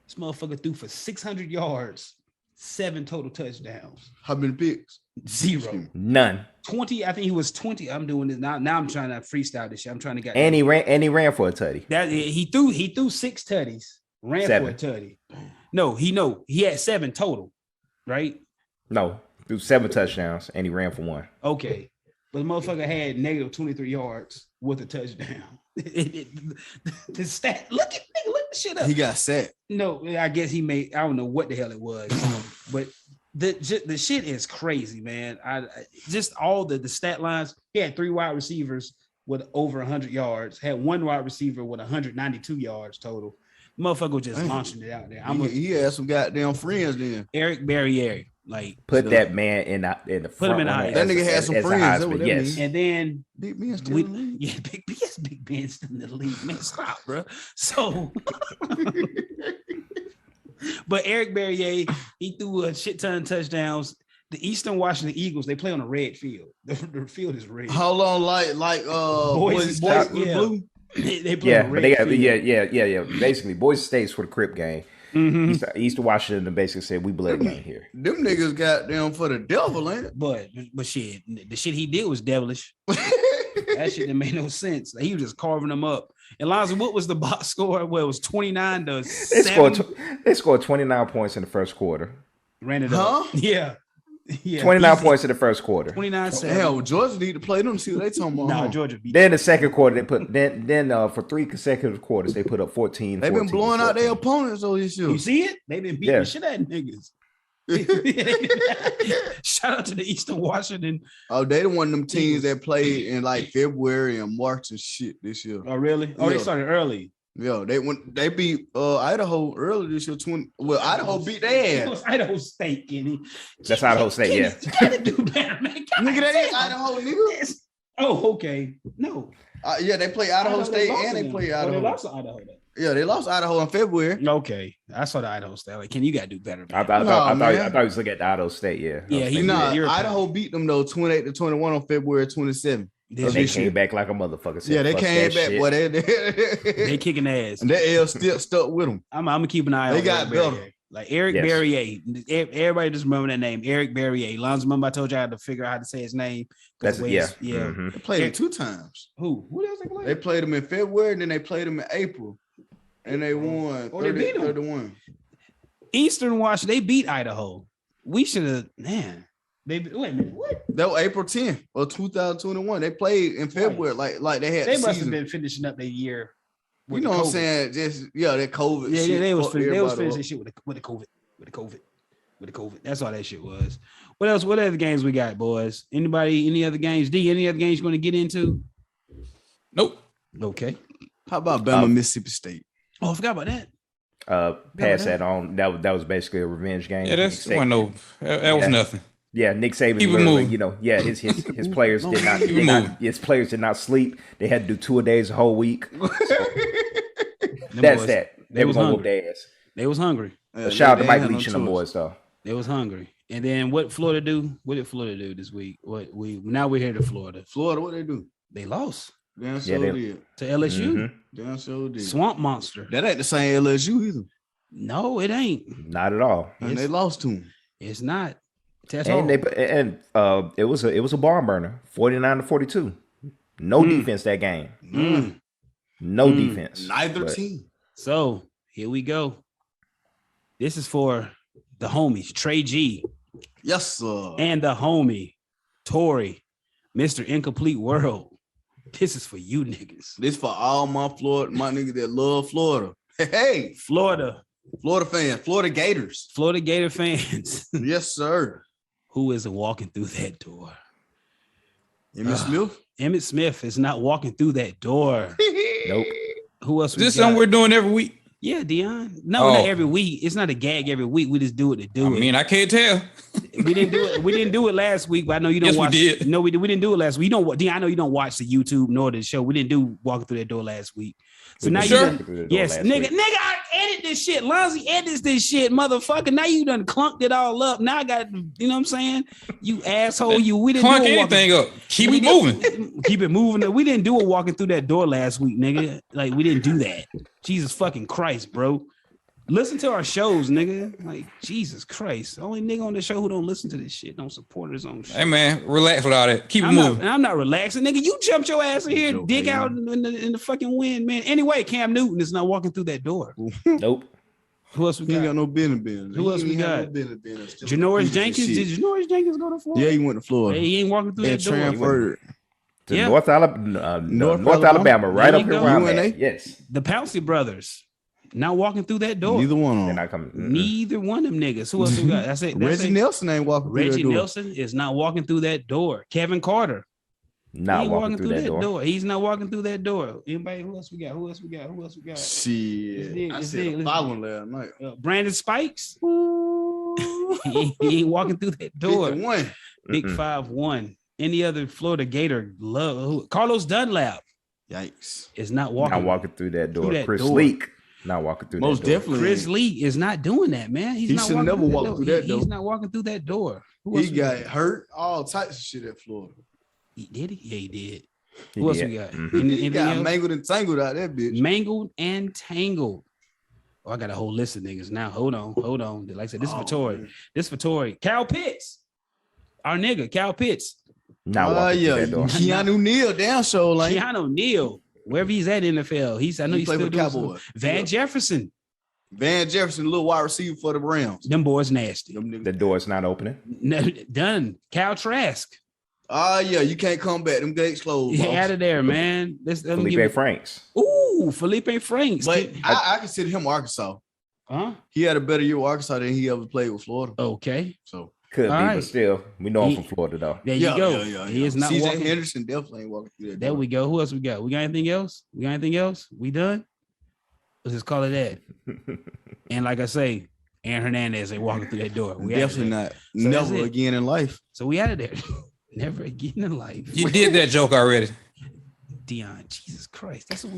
This motherfucker threw for 600 yards, 7 total touchdowns. How many picks? 0. None. 20. I think he was 20. I'm doing this now. Now I'm trying to freestyle this shit. I'm trying to get. And he ran for a tutty. That he threw 6 tutties. Ran 7. for a tutty. No, he had 7 total, right? No, threw 7 touchdowns and he ran for 1. Okay, but the motherfucker had negative 23 yards with a touchdown. The stat. Look the shit up. He got set. No, I guess he made. I don't know what the hell it was, but the shit is crazy, man. I just all the stat lines. He had 3 wide receivers with over 100 yards. Had 1 wide receiver with 192 yards total. Motherfucker was just launching it out there. He had some goddamn friends then. Eric Barriere, like put that man in the front. Put him in the Heisman. That nigga had some friends. Yes. And then Big Ben still in the league. yeah, Big Ben's in the league. Man, stop, bro. So, but Eric Barriere, he threw a shit ton of touchdowns. The Eastern Washington Eagles, they play on a red field. The field is red. How long? Like Boise State with blue. They play on a red field. Yeah. Basically, Boise State's for the Crip game. Mm-hmm. Eastern Washington basically said we blood gang here. Them niggas got them for the devil, ain't it? But shit, the shit he did was devilish. That shit didn't make no sense. He was just carving them up. And Lonzo, what was the box score? Well, it was 29-7. They scored 29 points in the first quarter. Ran it up. Yeah. 29 points in the first quarter. 29-7. Hell, Georgia need to play them. See what they talking about. No, Georgia beat. Then the second quarter, they put then for 3 consecutive quarters, they put up 14. They've been blowing out their opponents all this year. You see it? They've been beating the shit out of niggas. Shout out to the Eastern Washington. Oh, they the one of them teams that played in like February and March and shit this year. Oh, really? Oh, they started early. Yeah, they beat Idaho early this year. Idaho beat their ass. It was Idaho State, Kenny. That's Idaho State, Kenny, yeah. You gotta do better, man. Nigga, that ain't Idaho, nigga. Oh, okay. No. Yeah, they play Idaho State and they play Idaho. They lost to Idaho. Yeah, they lost Idaho in February. Okay, I saw the Idaho State. Like, Ken, you gotta do better. I thought he was looking at the Idaho State. Yeah, Idaho beat them though 28-21 on February 27th. They came back like a motherfucker. Yeah, they came back. Boy, they kicking ass. And that L still stuck with them. I'm gonna keep an eye on. They got better. Like Eric Barriere. Everybody just remember that name, Eric Barriere. Lonzo, remember I told you I had to figure out how to say his name. Mm-hmm. They played him 2 times. Who else they played? They played him in February, and then they played him in April, and they won 30-31. Eastern Washington, they beat Idaho. We should have, man. Wait a minute, what? That was April 10th of 2021. They played in February, like they had. They must have been finishing up their year. You know what I'm saying? Just that COVID. Yeah, shit they was finishing shit with the COVID. That's all that shit was. What else? What other games we got, boys? Any other games? D, any other games you want to get into? Nope. Okay. How about Bama, Mississippi State? Oh, I forgot about that. Pass that on. That was basically a revenge game. Yeah, that was nothing. Yeah, Nick Saban literally, his players did not sleep. They had to do 2 days a whole week. That's that. They was gonna whoop their ass. They was hungry. Shout out to Mike Leach and the boys though. They was hungry. And then what Florida do? What did Florida do this week? Now we're here to Florida. Florida, what they do? They lost. Damn sure did. To LSU. Mm-hmm. Damn sure did. Swamp Monster. That ain't the same LSU either. No, it ain't. Not at all. And they lost to him. It's not. It was a barn burner, 49-42. No defense that game. No defense. Neither team. So here we go. This is for the homies, Trey G. Yes, sir. And the homie, Tori, Mr. Incomplete World. This is for you niggas. This for all my niggas that love Florida. Hey, Florida fans, Florida Gators. Florida Gator fans. Yes, sir. Who isn't walking through that door? Emmitt Smith? Emmitt Smith is not walking through that door. Nope. Who else? Is this something we're doing every week? Yeah, Dion. No, not every week. It's not a gag every week. We just do it to do it. I mean, I can't tell. We didn't do it. We didn't do it last week, but I know you don't watch. We did. No, we didn't do it last week. You don't. Dion, I know you don't watch the YouTube nor the show. We didn't do walking through that door last week. So now yes, nigga, I edit this shit. Lonzy edits this shit, motherfucker. Now you done clunked it all up. Now I got, you know what I'm saying? You asshole, we didn't clunk do anything up. Keep it moving. Keep it moving. We didn't do it walking through that door last week, nigga. Like we didn't do that. Jesus fucking Christ, bro. Listen to our shows, nigga. Like, Jesus Christ. The only nigga on the show who don't listen to this shit, don't support his own shit. Hey, man, relax with all that. Keep it moving. I'm not relaxing, nigga. You jumped your ass in here, dig out in the fucking wind, man. Anyway, Cam Newton is not walking through that door. Nope. Who else we got? He ain't got no business. Who else we got? Janoris Jenkins. Did Janoris Jenkins go to Florida? Yeah, he went to Florida. Hey, he ain't walking through that door. Transferred. Yeah. North Alabama, right up here around there. Yes. The Pouncey brothers. Not walking through that door. Neither one of them. They're not coming. Neither one of them niggas. Who else we got? That's it. Reggie Nelson ain't walking through that door. Reggie Nelson is not walking through that door. Kevin Carter. Not walking through that door. He's not walking through that door. Anybody? Who else we got? Shit. I said following last night. Brandon Spikes. he ain't walking through that door. Big 5'1". Any other Florida Gator Carlos Dunlap. Yikes. Is not walking through that door. Chris Leak. Not walking through Most that door. definitely. Chris Lee is not doing that, man. He should never walk through that door. He's not walking through that door. He got hurt. All types of shit at Florida. Did he? Yeah, he did. Who else we got? He got mangled and tangled out that bitch. Mangled and tangled. Oh, I got a whole list of niggas now. Hold on. Like I said, this is for Tory. Man. This for Tory. Cal Pitts. Our nigga, Cal Pitts. Not walking through that door. Keanu Neal down show like Keanu Neal. Wherever he's at in the NFL. I know he's still doing Cowboys. Van Jefferson, little wide receiver for the Rams. Them boys nasty. The door's not opening. No, done. Cal Trask. Yeah, you can't come back. Them gates closed. Get out of there, man. Felipe Franks. Ooh, Felipe Franks. But I consider him Arkansas. Huh? He had a better year with Arkansas than he ever played with Florida. Okay. So could be, but still, we know him from Florida though. There you go. Yeah. He is not CJ walking. Henderson definitely ain't walking through that. There we go. Who else we got? We got anything else? We done? Let's just call it that. And like I say, Aaron Hernandez ain't walking through that door. We definitely not. So never again in life. So we out of there. Never again in life. You did that joke already. Dion, Jesus Christ. That's what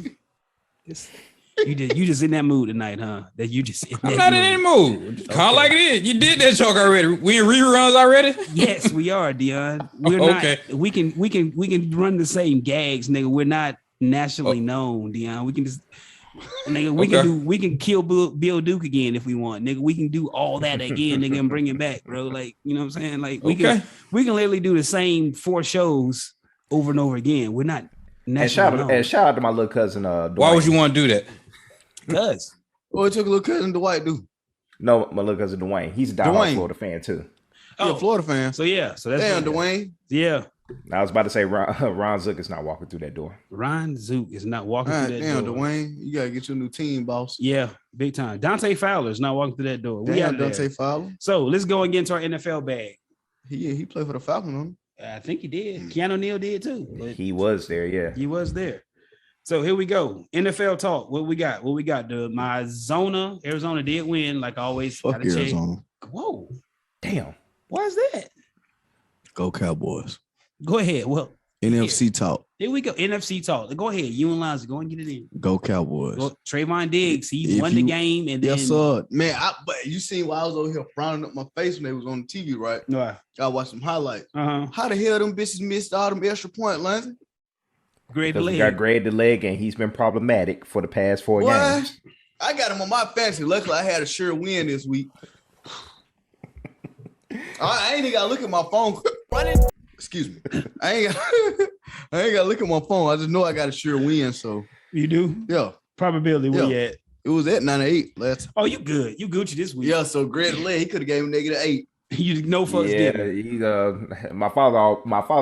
you did. You just in that mood tonight, huh? That you just I'm not in any mood. Call like it is. You did that joke already. We in reruns already? Yes, we are, Dion. We're okay. Not we can run the same gags, nigga. We're not nationally known, Dion. We can just nigga, we can kill Bill Duke again if we want, nigga. We can do all that again, nigga, and bring it back, bro. Like, you know what I'm saying? Like we can literally do the same 4 shows over and over again. We're not nationally and shout out to my little cousin Dwight. Why would you want to do that? Because it took a little cousin Dwight do. No, my little cousin Dwayne. He's a diehard Florida fan too. Oh, Florida fan. So that's Dwayne. Yeah. I was about to say Ron Zook is not walking through that door. Ron Zook is not walking through that door. Dwayne, you gotta get your new team, boss. Yeah, big time. Dante Fowler is not walking through that door. We out Dante Fowler. So let's go and get into our NFL bag. He played for the Falcons. I think he did. Keanu Neal did too. He was there, yeah. He was there. So here we go. NFL talk. What we got? Arizona did win, like always. Fuck Arizona. Whoa. Damn. Why is that? Go Cowboys. Go ahead. Well, NFC talk. Here we go. NFC talk. Go ahead. You and Lonzo, go and get it in. Go Cowboys. Trayvon Diggs, he won the game. And then, yes, sir. Man, but you seen why I was over here frowning up my face when they was on the TV, right? No. I watched some highlights. Uh-huh. How the hell them bitches missed all them extra points, Lonzo? He got grade the leg, and he's been problematic for the past 4 games. I got him on my fantasy. Luckily, I had a sure win this week. I ain't even gotta look at my phone. Excuse me. I ain't gotta look at my phone. I just know I got a sure win. So You do? yeah. Probability where you at? It was at 9-8 last. Oh, you good. You Gucci this week. Yeah, so Greg Lay, he could have gave him -8. You know fucks did. My father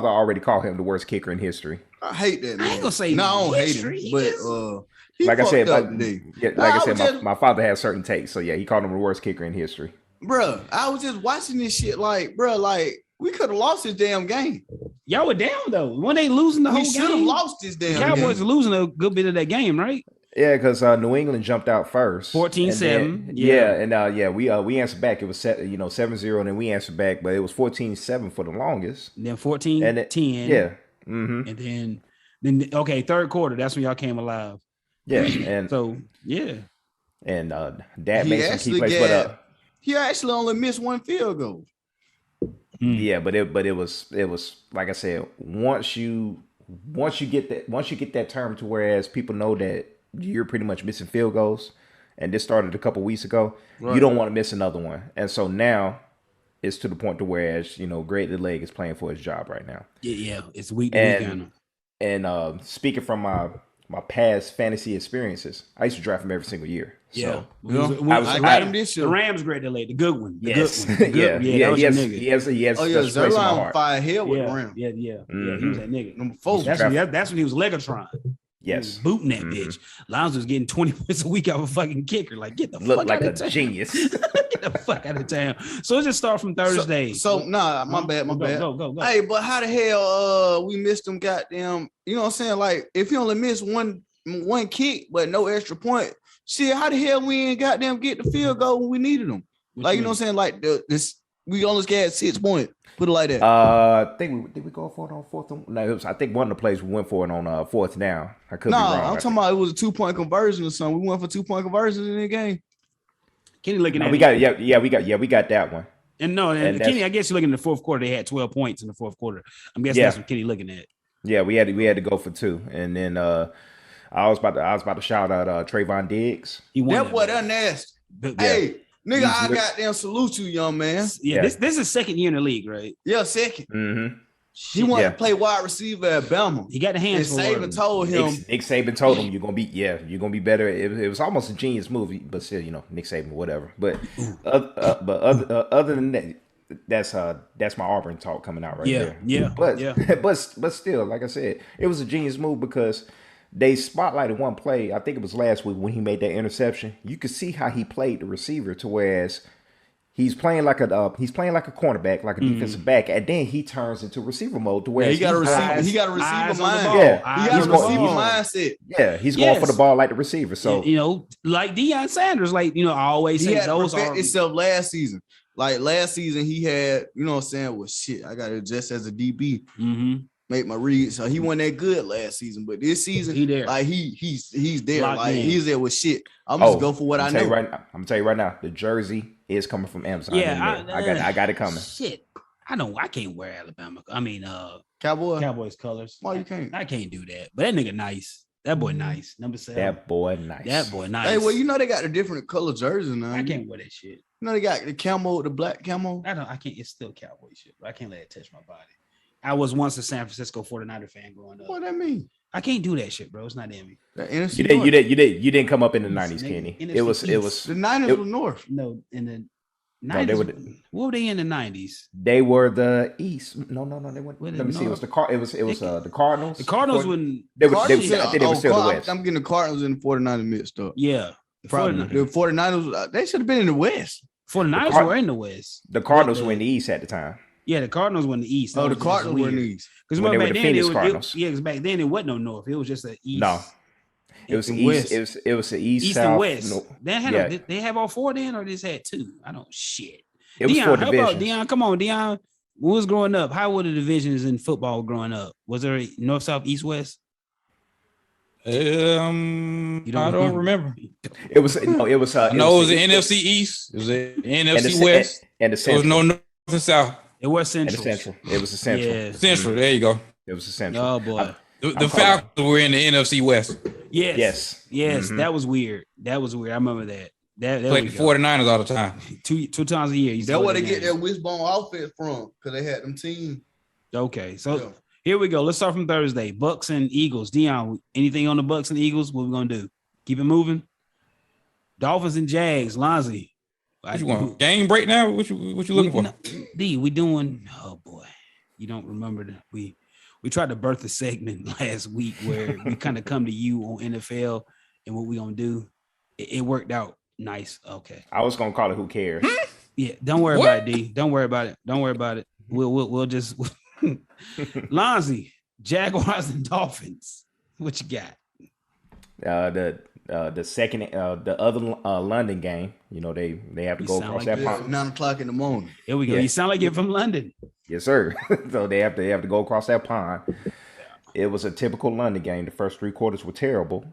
already called him the worst kicker in history. I hate that, man. I ain't gonna say no, I don't hate history. him, but he Like I said, today. my father has certain takes. So yeah, he called him the worst kicker in history. Bruh, I was just watching this shit like, bruh, like we could have lost this damn game. Y'all were down though. When they losing the whole We game, should have lost this damn Cowboys game. are losing a good bit of that game, right? Yeah, because New England jumped out first. 14-7. We answered back. It was 7-0, and then we answered back, but it was 14-7 for the longest. And then 14-10. Yeah. Mm-hmm. And then okay, third quarter, that's when y'all came alive. Yeah, and so yeah. And Dad made some key plays, but he actually only missed one field goal. Yeah, but it was like I said, once you get that term to whereas people know that you're pretty much missing field goals, and this started a couple weeks ago, right. You don't want to miss another one. And so now it's to the point to whereas, Greg the Leg is playing for his job right now. Yeah, it's week to week. And speaking from my past fantasy experiences, I used to draft him every single year. So I got him this year. The Rams Greg the Leg, the good one. Yes. He has Zerline fire hell with the Rams. Yeah, he was that nigga. Number 4. That's when he was Legatron. Yes, booting that bitch. Lions was getting 20 points a week out of a fucking kicker. Like, get the fuck out like of a town. Genius. Get the fuck out of town. So let's just start from Thursday. My bad. Go. Hey, but how the hell we missed them goddamn? You know what I'm saying? Like, if you only miss one kick but no extra point, shit, how the hell we ain't goddamn get the field goal when we needed them? Like, you know what I'm saying? Like we only got 6 points. Put it like that. I think did we go for it on fourth? No, I think one of the plays we went for it on fourth down. I could be wrong. I'm talking about it was a 2-point conversion or something. We went for 2-point conversions in the game. Kenny looking at we got that one. And Kenny, I guess you're looking at the fourth quarter. They had 12 points in the fourth quarter. I'm guessing that's what Kenny looking at. Yeah, we had to go for 2, and then I was about to shout out Trayvon Diggs. That boy, that nasty. Hey. Nigga, I goddamn salute you, young man. Yeah, this is second year in the league, right? Yeah, second. Mm-hmm. He wanted to play wide receiver at Bama. He got the hands for Saban told him. Nick Saban told him you're gonna be better. It was almost a genius movie, but still, Nick Saban, whatever. But other than that, that's my Auburn talk coming out right there. Yeah. But still, like I said, it was a genius move because they spotlighted one play. I think it was last week when he made that interception. You could see how he played the receiver to whereas he's playing like a cornerback, like a defensive back, and then he turns into receiver mode to where he got a receiver mind. Yeah, he got a receiver mindset. Yeah, he's going for the ball like the receiver. So like Deion Sanders, I always say those are itself last season. Like last season, he had, well, shit, I got to adjust as a DB. Make my read. So he wasn't that good last season, but this season, he's there. Locked like in. He's there with shit. I'm just go for what I know. I'm gonna tell you right now, the jersey is coming from Amazon. Yeah, I got it coming. Shit, I can't wear Alabama. I mean, Cowboys colors. Why you can't? I can't do that. But that nigga nice. That boy nice. Number 7. That boy nice. Hey, well, they got the different color jerseys now. I can't wear that shit. They got the camo, the black camo. I can't. It's still cowboy shit, but I can't let it touch my body. I was once a San Francisco 49er fan growing up. What that mean? I can't do that shit, bro. It's not in me. You didn't come up in the 90s, Kenny. It was the 90s were north. No, in the 90s. What were they in the 90s? They were the East. No, they went. Let me see. It was the Cardinals. The Cardinals when I think they were still the West. I'm getting the Cardinals and the 49ers mixed up. Yeah. The 49ers, they should have been in the West. 49ers were in the West. The Cardinals were in the East at the time. Yeah, the Cardinals were in the East. The Cardinals were in the East. Because when they were back the then, Phoenix Cardinals. because back then it wasn't no North. It was just the East. No, it was the East. It was the East, South, and West. No, they have all 4 then, or just had 2? I don't shit. It was Deion, 4 how divisions. about Deion? Come on, Deion. When was growing up? How were the divisions in football growing up? Was there a North, South, East, West? I don't remember. It was the NFC East. It was the NFC West. And the Central. There was no North and South. It was Central. And the Central. It was the Central. Yeah. Central. There you go. It was the Central. Oh boy. The Falcons were in the NFC West. Yes. Mm-hmm. That was weird. I remember that. There Play we the go. 49ers all the time. Two times a year. That's where they get their wishbone outfit from, because they had them teams. Okay, so here we go. Let's start from Thursday. Bucks and Eagles. Dion, anything on the Bucks and Eagles? What we gonna do? Keep it moving. Dolphins and Jags. Lonzy. What you want? Game break now? What you looking for? D, we doing. Oh boy, you don't remember we tried to birth a segment last week where we kind of come to you on NFL and what we gonna do. It worked out nice. Okay. I was gonna call it "Who Cares." Yeah, don't worry about it, D. Don't worry about it. Don't worry about it. We'll just Lonzy, Jaguars and Dolphins. What you got? The second the other London game, you know, they have to go across that pond. 9:00 in the morning. Here we go. Yeah. You sound like you're from London. Yes, sir. So they have to go across that pond. It was a typical London game. The first 3 quarters were terrible,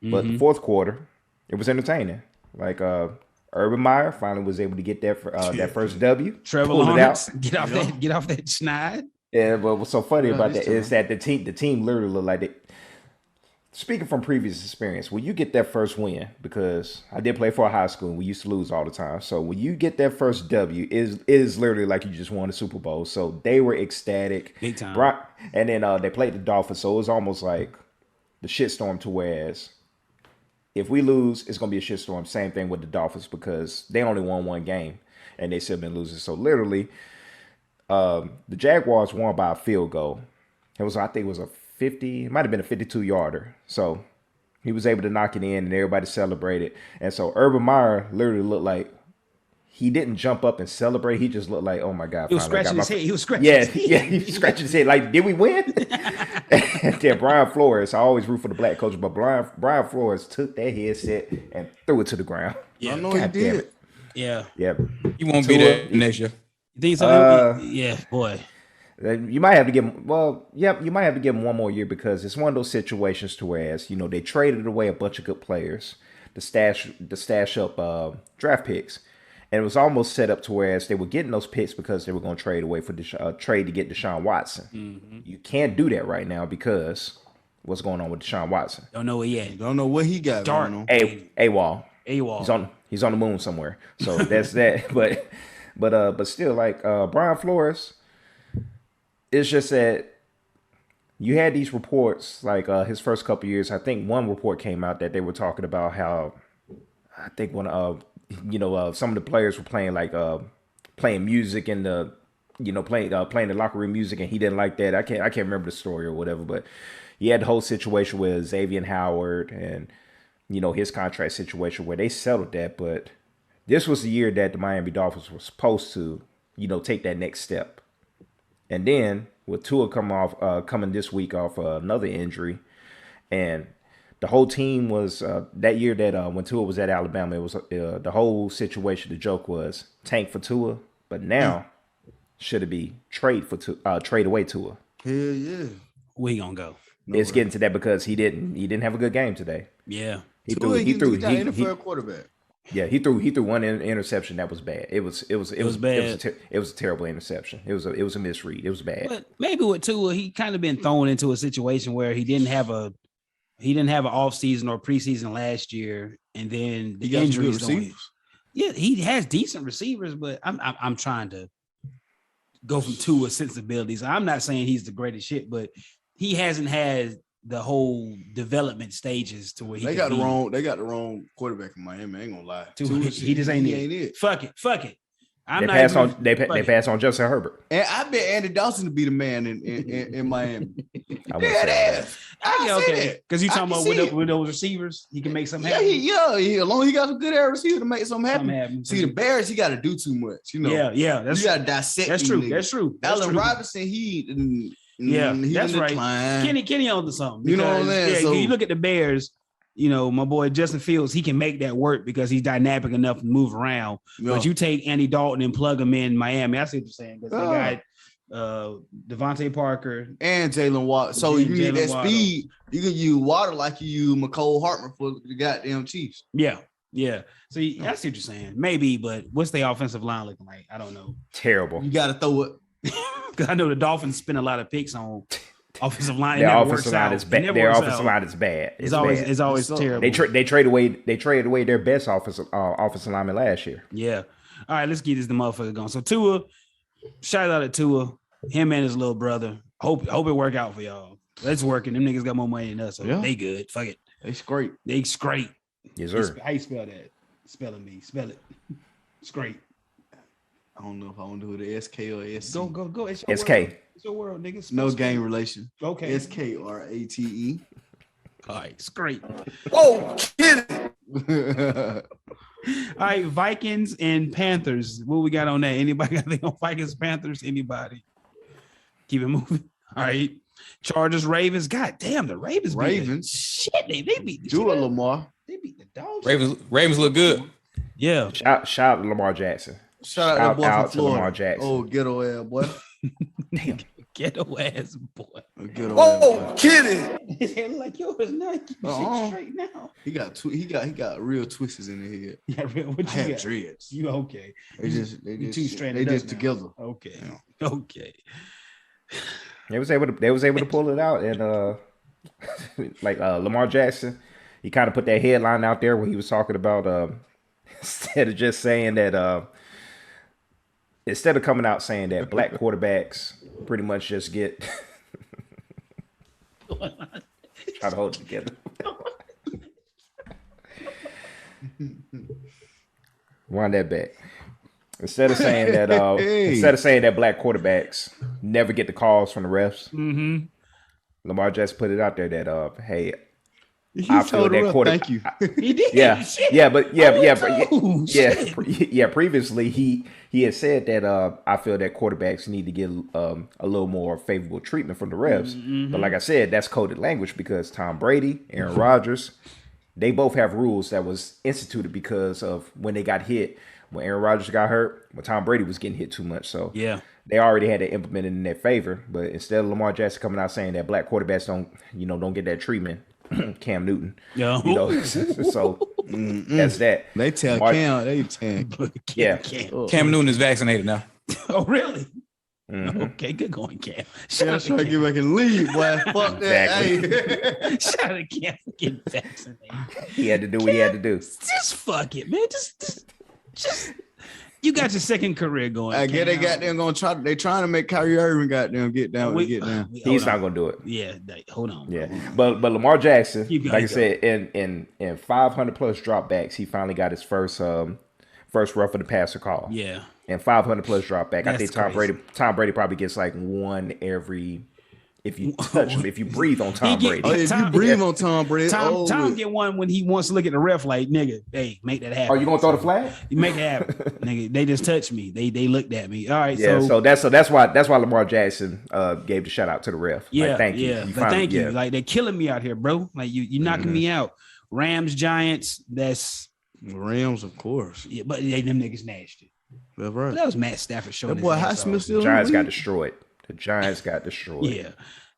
but the fourth quarter, it was entertaining. Like Urban Meyer finally was able to get that first W. Trevor Lawrence, get off that schneid. Yeah, but what's so funny about that is that the team literally looked like it. Speaking from previous experience, when you get that first win, because I did play for a high school and we used to lose all the time. So when you get that first W, it is literally like you just won a Super Bowl. So they were ecstatic. Big time. And then they played the Dolphins. So it was almost like the shitstorm to whereas if we lose, it's going to be a shitstorm. Same thing with the Dolphins because they only won 1 game and they still been losing. So literally, the Jaguars won by a field goal. I think it was a 50, it might have been a 52-yarder. So he was able to knock it in and everybody celebrated. And so Urban Meyer literally looked like he didn't jump up and celebrate. He just looked like, oh my God. He was scratching his head. He was scratching his head. Yeah, he was scratching his head. Like, did we win? And then Brian Flores, I always root for the black coach, but Brian Flores took that headset and threw it to the ground. Yeah, I know he did. Yeah. Yeah. You won't be there next year. You think so? Yeah, boy. You might have to give him, you might have to give him 1 more year because it's one of those situations to whereas, you know, they traded away a bunch of good players to stash up draft picks. And it was almost set up to whereas they were getting those picks because they were going to trade away for trade to get Deshaun Watson. Mm-hmm. You can't do that right now because what's going on with Deshaun Watson? Don't know where he at. Don't know what he got going on. AWOL. He's on the moon somewhere. So that's that. But still, like Brian Flores. It's just that you had these reports, like his first couple years. I think one report came out that they were talking about how I think when some of the players were playing music in the playing the locker room music, and he didn't like that. I can't remember the story or whatever, but he had the whole situation with Xavier Howard and his contract situation where they settled that. But this was the year that the Miami Dolphins were supposed to take that next step. And then with Tua coming this week off another injury, and the whole team was that year that when Tua was at Alabama, it was the whole situation. The joke was tank for Tua, but now should it be trade away Tua? Hell yeah, we gonna go. It's getting to that because he didn't have a good game today. Yeah, he threw NFL quarterback. Yeah, he threw one interception that was bad. It was bad. It was a terrible interception. It was a misread. It was bad. But maybe with Tua, he kind of been thrown into a situation where he didn't have an off season or preseason last year, and then the injuries. Yeah, he has decent receivers, but I'm trying to go from Tua's sensibilities. I'm not saying he's the greatest shit, but he hasn't had the whole development stages to where they got the wrong quarterback in Miami. I ain't gonna lie. He just ain't it. Fuck it. They pass on Justin Herbert. And I bet Andy Dawson to be the man in Miami. Okay. Because you talking about with those receivers, he can make something happen. Yeah. As long as he got a good air receiver to make something happen. See, the Bears, he got to do too much. Yeah. You got to dissect. That's true. Allen Robinson, that's right. Kenny on to something. You know what I'm saying? Yeah, so you look at the Bears. My boy Justin Fields, he can make that work because he's dynamic enough to move around. Yeah. But you take Andy Dalton and plug him in Miami. I see what you're saying because they got Devontae Parker and Jalen Watt. So you need that speed. You can use Water like you use McCole Hartman for the goddamn Chiefs. Yeah. So I see what you're saying. Maybe, but what's the offensive line looking like? I don't know. Terrible. You got to throw it. Because I know the Dolphins spend a lot of picks on Offensive line. Their offensive line is bad. Their offensive line is bad. It's always terrible. They traded away their best offensive lineman last year. Yeah. All right, let's get this the motherfucker going. So Tua, shout out to Tua, him and his little brother. Hope it work out for y'all. It's working. Them niggas got more money than us, so they good. Fuck it. They great. They great. Yes, sir. How you spell that? Spelling me. Spell it. It's great. I don't know if I want to do the SK or SC. Go. It's SK. World. It's your world, niggas. No game relation. Okay. SKRATE. All right, it's great. Whoa, kidding. All right, Vikings and Panthers. What we got on that? Anybody got anything on Vikings, Panthers? Anybody? Keep it moving. All right. Chargers, Ravens. God damn, the Ravens. Shit, they beat the Drew Lamar. They beat the dogs. Ravens look good. Yeah. Shout out to Lamar Jackson. Shout out to Florida. Lamar Jackson. Oh, ghetto ass boy. Damn. Ghetto ass boy. Whoa, kidding. His hair look like yours now. Keep shit straight now. He got real twists in the head. Yeah, real. What I you have got? dreads. You okay? They just together. Okay. Yeah. Okay. They was able to pull it out, and Lamar Jackson, he kind of put that headline out there where he was talking about instead of just saying that instead of coming out saying that black quarterbacks pretty much just get try to hold it together. Wind that back. Instead of saying that black quarterbacks never get the calls from the refs, Lamar just put it out there that hey, I feel that quarterback. Thank you. He did. Previously, he had said that I feel that quarterbacks need to get a little more favorable treatment from the refs. But like I said, that's coded language because Tom Brady, Aaron Rodgers, they both have rules that was instituted because of when they got hit. When Aaron Rodgers got hurt, when Tom Brady was getting hit too much. So they already had it implemented in their favor. But instead of Lamar Jackson coming out saying that black quarterbacks don't get that treatment, Cam Newton. Yeah. So that's that. They tell Cam. Cam Newton is vaccinated now. Oh, really? Okay, good going, Cam. Shout out to get back and leave, boy. Fuck that. Hey. Shout out to Cam for getting vaccinated. He had to do what he had to do. Just fuck it, man. Just you got your second career going. I get they goddamn gonna try. They trying to make Kyrie Irving goddamn get down. He's not gonna do it. Yeah, hold on. Yeah, but Lamar Jackson, like I said, in 500 plus dropbacks, he finally got his first rough of the passer call. Yeah, and 500 plus dropback. That's I think Tom Brady probably gets like one every. If you touch him, if you breathe on Tom Brady. If you breathe on Tom Brady. Tom get one when he wants to look at the ref like, nigga, hey, make that happen. Oh, you gonna throw the flag? You make it happen. Nigga, they just touched me. They looked at me. All right, yeah, so that's why Lamar Jackson gave the shout out to the ref. Yeah, like, thank you. Yeah, thank you. Like they're killing me out here, bro. Like you knocking me out. Rams, Giants, that's Rams, of course. Yeah, but them niggas nasty. That's right. But that was Matt Stafford showing. That boy Highsmith still. Giants got destroyed. The Giants got destroyed. Yeah.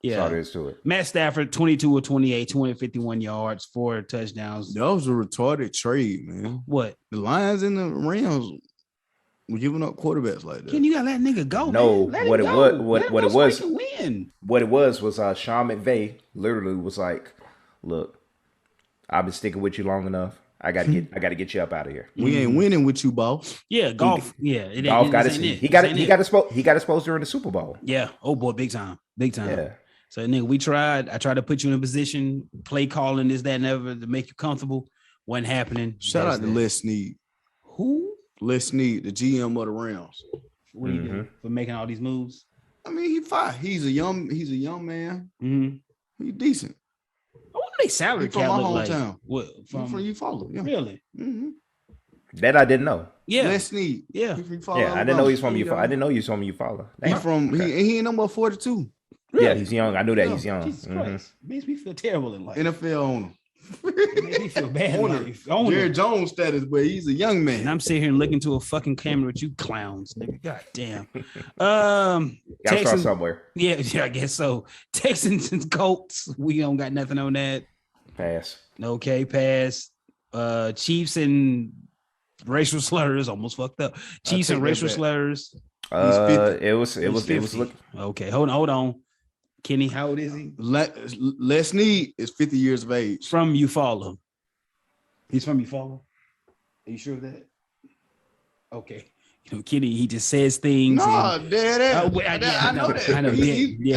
That's all there is to it. Matt Stafford, 22 of 28, 251 yards, 4 touchdowns. That was a retarded trade, man. What? The Lions and the Rams were giving up quarterbacks like that. Can you gotta let nigga go? No, man. what it was win. What it was Sean McVay literally was like, look, I've been sticking with you long enough. I gotta get you up out of here. We ain't winning with you, boss. Yeah, golf. Golf got his. He got exposed during the Super Bowl. Yeah. Oh boy, big time. Yeah. So nigga, I tried to put you in a position, play calling this, that, and ever to make you comfortable. Wasn't happening. Shout out to Les Snead. Who? Les Snead, the GM of the Rams. What he do for making all these moves? I mean, he fine. He's a young man. Mm-hmm. He's decent. I wonder they salary cap from my look hometown. Like. What from you follow? Yeah. Really? Mm-hmm. That I didn't know. Yeah. Les Snead. Yeah. I didn't know he's from you. I didn't know he's from you follow. He ain't number 42. Really? Yeah, he's young. I knew that he's young. Jesus Christ. Makes me feel terrible in life. NFL owner. Makes me feel bad in life. Jerry Jones status, but he's a young man. And I'm sitting here looking to a fucking camera with you clowns, nigga. God damn. Gotta start somewhere. Yeah, I guess so. Texans and Colts. We don't got nothing on that. Pass. Okay, pass. Chiefs and racial slurs. Almost fucked up. Chiefs and racial slurs. It was looking. Okay, hold on. Kenny, how old is he? Les Snead is 50 years of age. From Eufaula. He's from Eufaula. Are you sure of that? Okay. You know, Kenny, he just says things. No, dead ass. I know that. I know.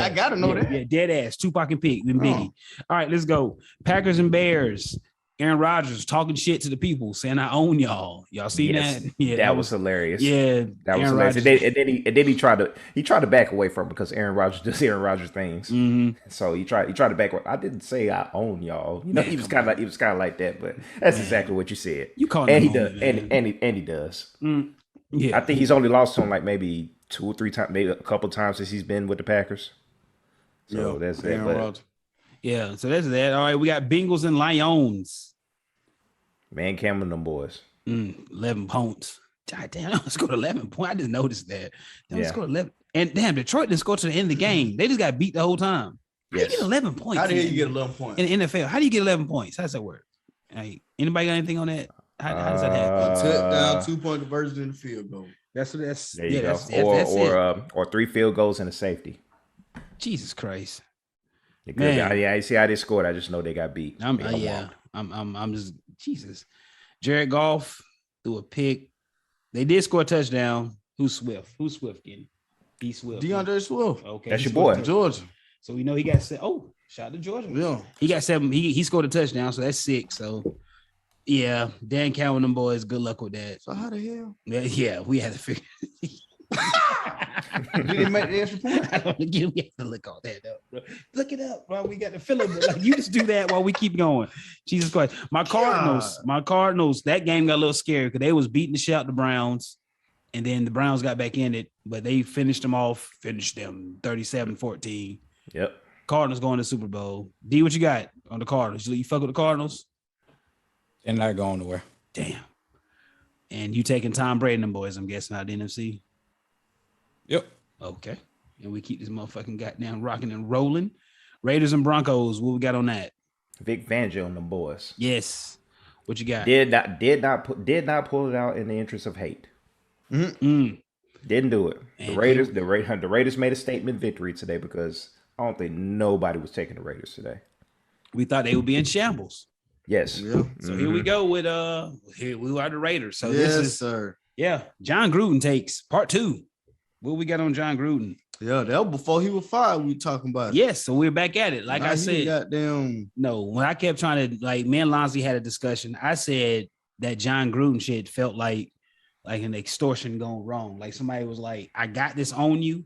I gotta know that. Yeah, dead ass. Tupac and Pig, then Biggie. All right, let's go. Packers and Bears. Aaron Rodgers talking shit to the people, saying I own y'all. Y'all see that? Yeah, that was hilarious. Yeah, that was hilarious. And then he tried to back away from it because Aaron Rodgers does Aaron Rodgers things. Mm-hmm. So he tried to back away. I didn't say I own y'all. You know, he was kind of like that, but that's exactly what you said. You call and him he does, and he does. Mm. Yeah, I think he's only lost to him like maybe 2 or 3 times, maybe a couple times since he's been with the Packers. So that's that. But, yeah, so that's that. All right, we got Bengals and Lions. Man, Cameron, them boys. 11 points. God damn, let's go to 11 points. I just noticed that. Let's go to 11. And damn, Detroit didn't score to the end of the game. They just got beat the whole time. How do you get 11 points? How the hell you get 11 points? In the NFL, how do you get 11 points? How does that work? Hey, anybody got anything on that? How does that happen? Touchdown, 2-point conversion in the field goal. That's there you go. That's it. Or 3 field goals and a safety. Jesus Christ. Man. I see how they scored. I just know they got beat. I'm just Jesus. Jared Goff threw a pick. They did score a touchdown. Who's Swift? Getting? D Swift. DeAndre Swift. Okay. That's your boy. Georgia. So we know he got set. Oh, shout out to Georgia. Yeah. He got 7. He scored a touchdown, so that's 6. So yeah, Dan Cowan and them boys, good luck with that. So how the hell? Yeah, we had to figure. Did he make the extra point? I don't know. We have to look all that up, bro. Look it up, bro. We got to fill it. Like, you just do that while we keep going. Jesus Christ. My Cardinals, that game got a little scary because they was beating the shit out the Browns, and then the Browns got back in it, but they finished them 37-14. Yep. Cardinals going to Super Bowl. D, what you got on the Cardinals? You fuck with the Cardinals? They're not going nowhere. Damn. And you taking Tom Brady and them boys, I'm guessing, out of the NFC? Yep. Okay. And we keep this motherfucking goddamn rocking and rolling. Raiders and Broncos, what we got on that? Vic Fangio and them boys. Yes. What you got? Did not pull it out in the interest of hate. Mm-mm. Didn't do it. The Raiders made a statement victory today because I don't think nobody was taking the Raiders today. We thought they would be in shambles. Yes. Yeah. So here we go with here we are the Raiders. So yes, this is sir. Yeah. John Gruden takes part 2. What we got on John Gruden? Yeah, that was before he was fired. We talking about it. Yes, so we're back at it. Like I said, goddamn. No, when I kept trying to, like, me and Lonzy had a discussion. I said that John Gruden shit felt like an extortion going wrong. Like somebody was like, I got this on you,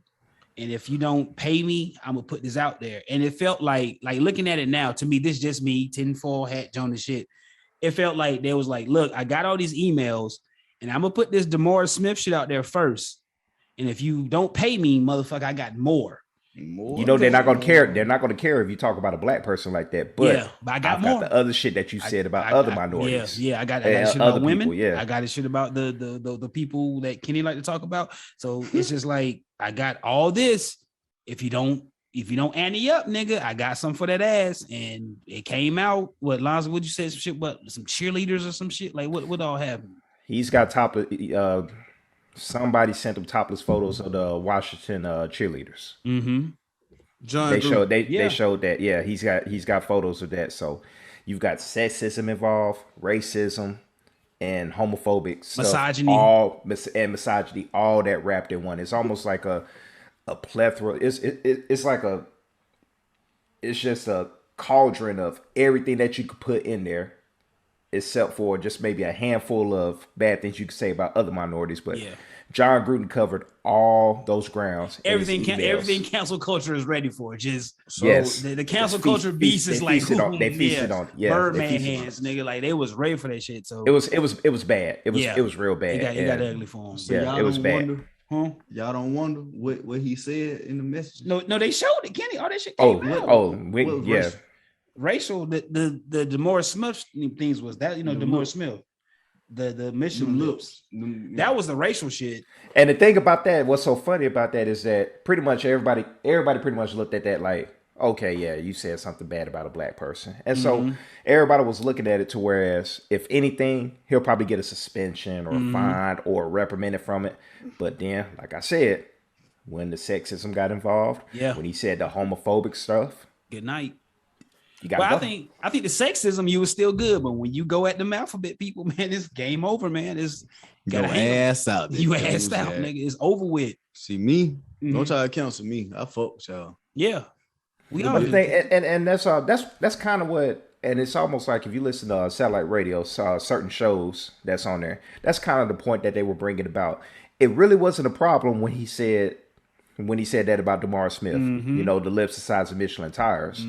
and if you don't pay me, I'm gonna put this out there. And it felt like looking at it now, to me, this just me, tinfoil hat, Jonas shit. It felt like there was like, look, I got all these emails, and I'm gonna put this DeMaurice Smith shit out there first. And if you don't pay me, motherfucker, I got more. You know, they're not going to care. They're not going to care if you talk about a black person like that. But, but I got more. Got the other shit that you said about other minorities. Yeah, I got shit about women. People, yeah. I got shit about the people that Kenny like to talk about. So it's just like, I got all this. If you don't ante up, nigga, I got some for that ass. And it came out. What, Lonzo, what'd you say? Some shit, what, some cheerleaders or some shit? Like, what all happened? He's got somebody sent him topless photos of the Washington cheerleaders. Mm-hmm. They showed that. Yeah, he's got photos of that. So you've got sexism involved, racism, and homophobic stuff, misogyny, all that wrapped in one. It's almost like a plethora. It's just a cauldron of everything that you could put in there, except for just maybe a handful of bad things you could say about other minorities. But John Gruden covered all those grounds. Everything cancel culture is ready for. The cancel culture beast is like they feasted on it. Yeah, Birdman hands, nigga. Like they was ready for that shit. So it was bad. It was real bad. It got ugly for him. So yeah, it was bad. Y'all don't wonder what he said in the message? No, they showed it, Kenny. All that shit came out. Racial, the DeMaurice Smith things was that, DeMaurice Smith, the mission lips. That was the racial shit. And the thing about that, what's so funny about that is that pretty much everybody pretty much looked at that like, okay, yeah, you said something bad about a black person. And so everybody was looking at it to whereas if anything, he'll probably get a suspension or a fine or reprimanded from it. But then, like I said, when the sexism got involved. Yeah. When he said the homophobic stuff. Good night. You got. Well, I think the sexism you was still good, but when you go at them alphabet people, man, it's game over, man. It's Your ass out. You assed out, nigga. It's over with. See me? Don't try to cancel me. I fuck with y'all. Yeah. We are. And that's kind of what. And it's almost like if you listen to satellite radio, certain shows that's on there, that's kind of the point that they were bringing about. It really wasn't a problem when he said that about DeMar Smith, you know, the lips the size of Michelin tires.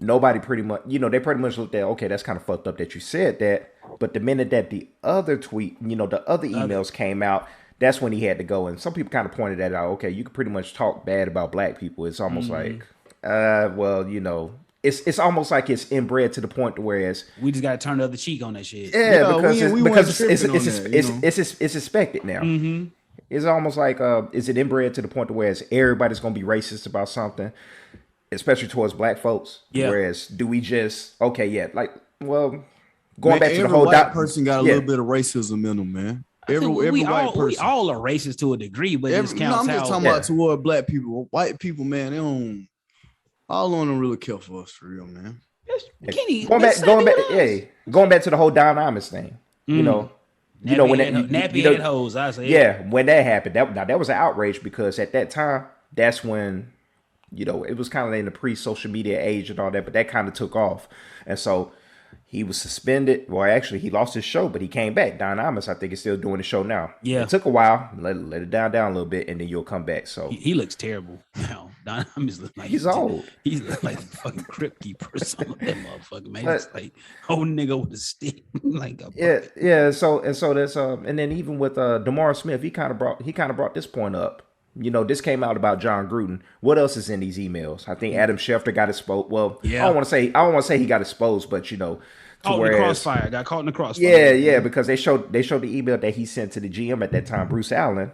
Nobody pretty much, you know, they pretty much looked at, okay, that's kind of fucked up that you said that. But the minute that the other tweet, you know, the other emails came out, that's when he had to go. And some people kind of pointed that out. Okay, you can pretty much talk bad about black people. It's almost like, well, you know, it's almost like it's inbred to the point to whereas we just got to turn the other cheek on that shit. Yeah, because it's expected now. It's almost like is it inbred to the point to whereas everybody's gonna be racist about something, especially towards black folks. Yeah. Whereas do we just like going back to the whole white person got a little bit of racism in them, man. Every white person. We all are racist to a degree, but I'm just talking about toward black people. White people, man, they don't. All on them really care for us for real, man. Kenny, going back to the whole Don Imus thing. You know, when nappy head hoes, I say. Yeah, when that happened, that was an outrage because at that time, that's when, you know, it was kind of in the pre-social media age and all that, but that kind of took off, and so he was suspended. Well, actually, he lost his show, but he came back. Don Imus, I think, is still doing the show now. Yeah, it took a while. Let it down a little bit, and then you'll come back. So he looks terrible now. Don Imus looks like he's old. He's like a fucking crypt keeper or something. That motherfucker, man. It's like old nigga with a stick, like a yeah. So that's and then even with DeMar Smith, he kind of brought this point up. You know, this came out about John Gruden. What else is in these emails? I think Adam Schefter got exposed. Well, yeah. I don't want to say he got exposed, but you know, got caught in the crossfire. Yeah, because they showed the email that he sent to the GM at that time, Bruce Allen.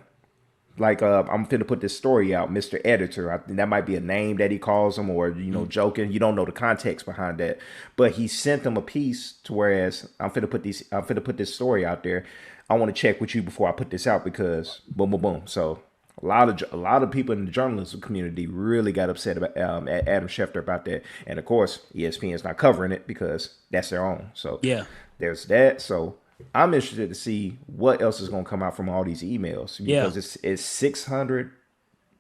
Like, I'm finna put this story out, Mr. Editor. I think that might be a name that he calls him, or you know, joking. You don't know the context behind that, but he sent them a piece to whereas I'm finna put this story out there. I want to check with you before I put this out because boom, boom, boom. So a lot of people in the journalism community really got upset about at Adam Schefter about that, and of course ESPN's not covering it because that's their own. So yeah, there's that. So I'm interested to see what else is going to come out from all these emails because it's 600.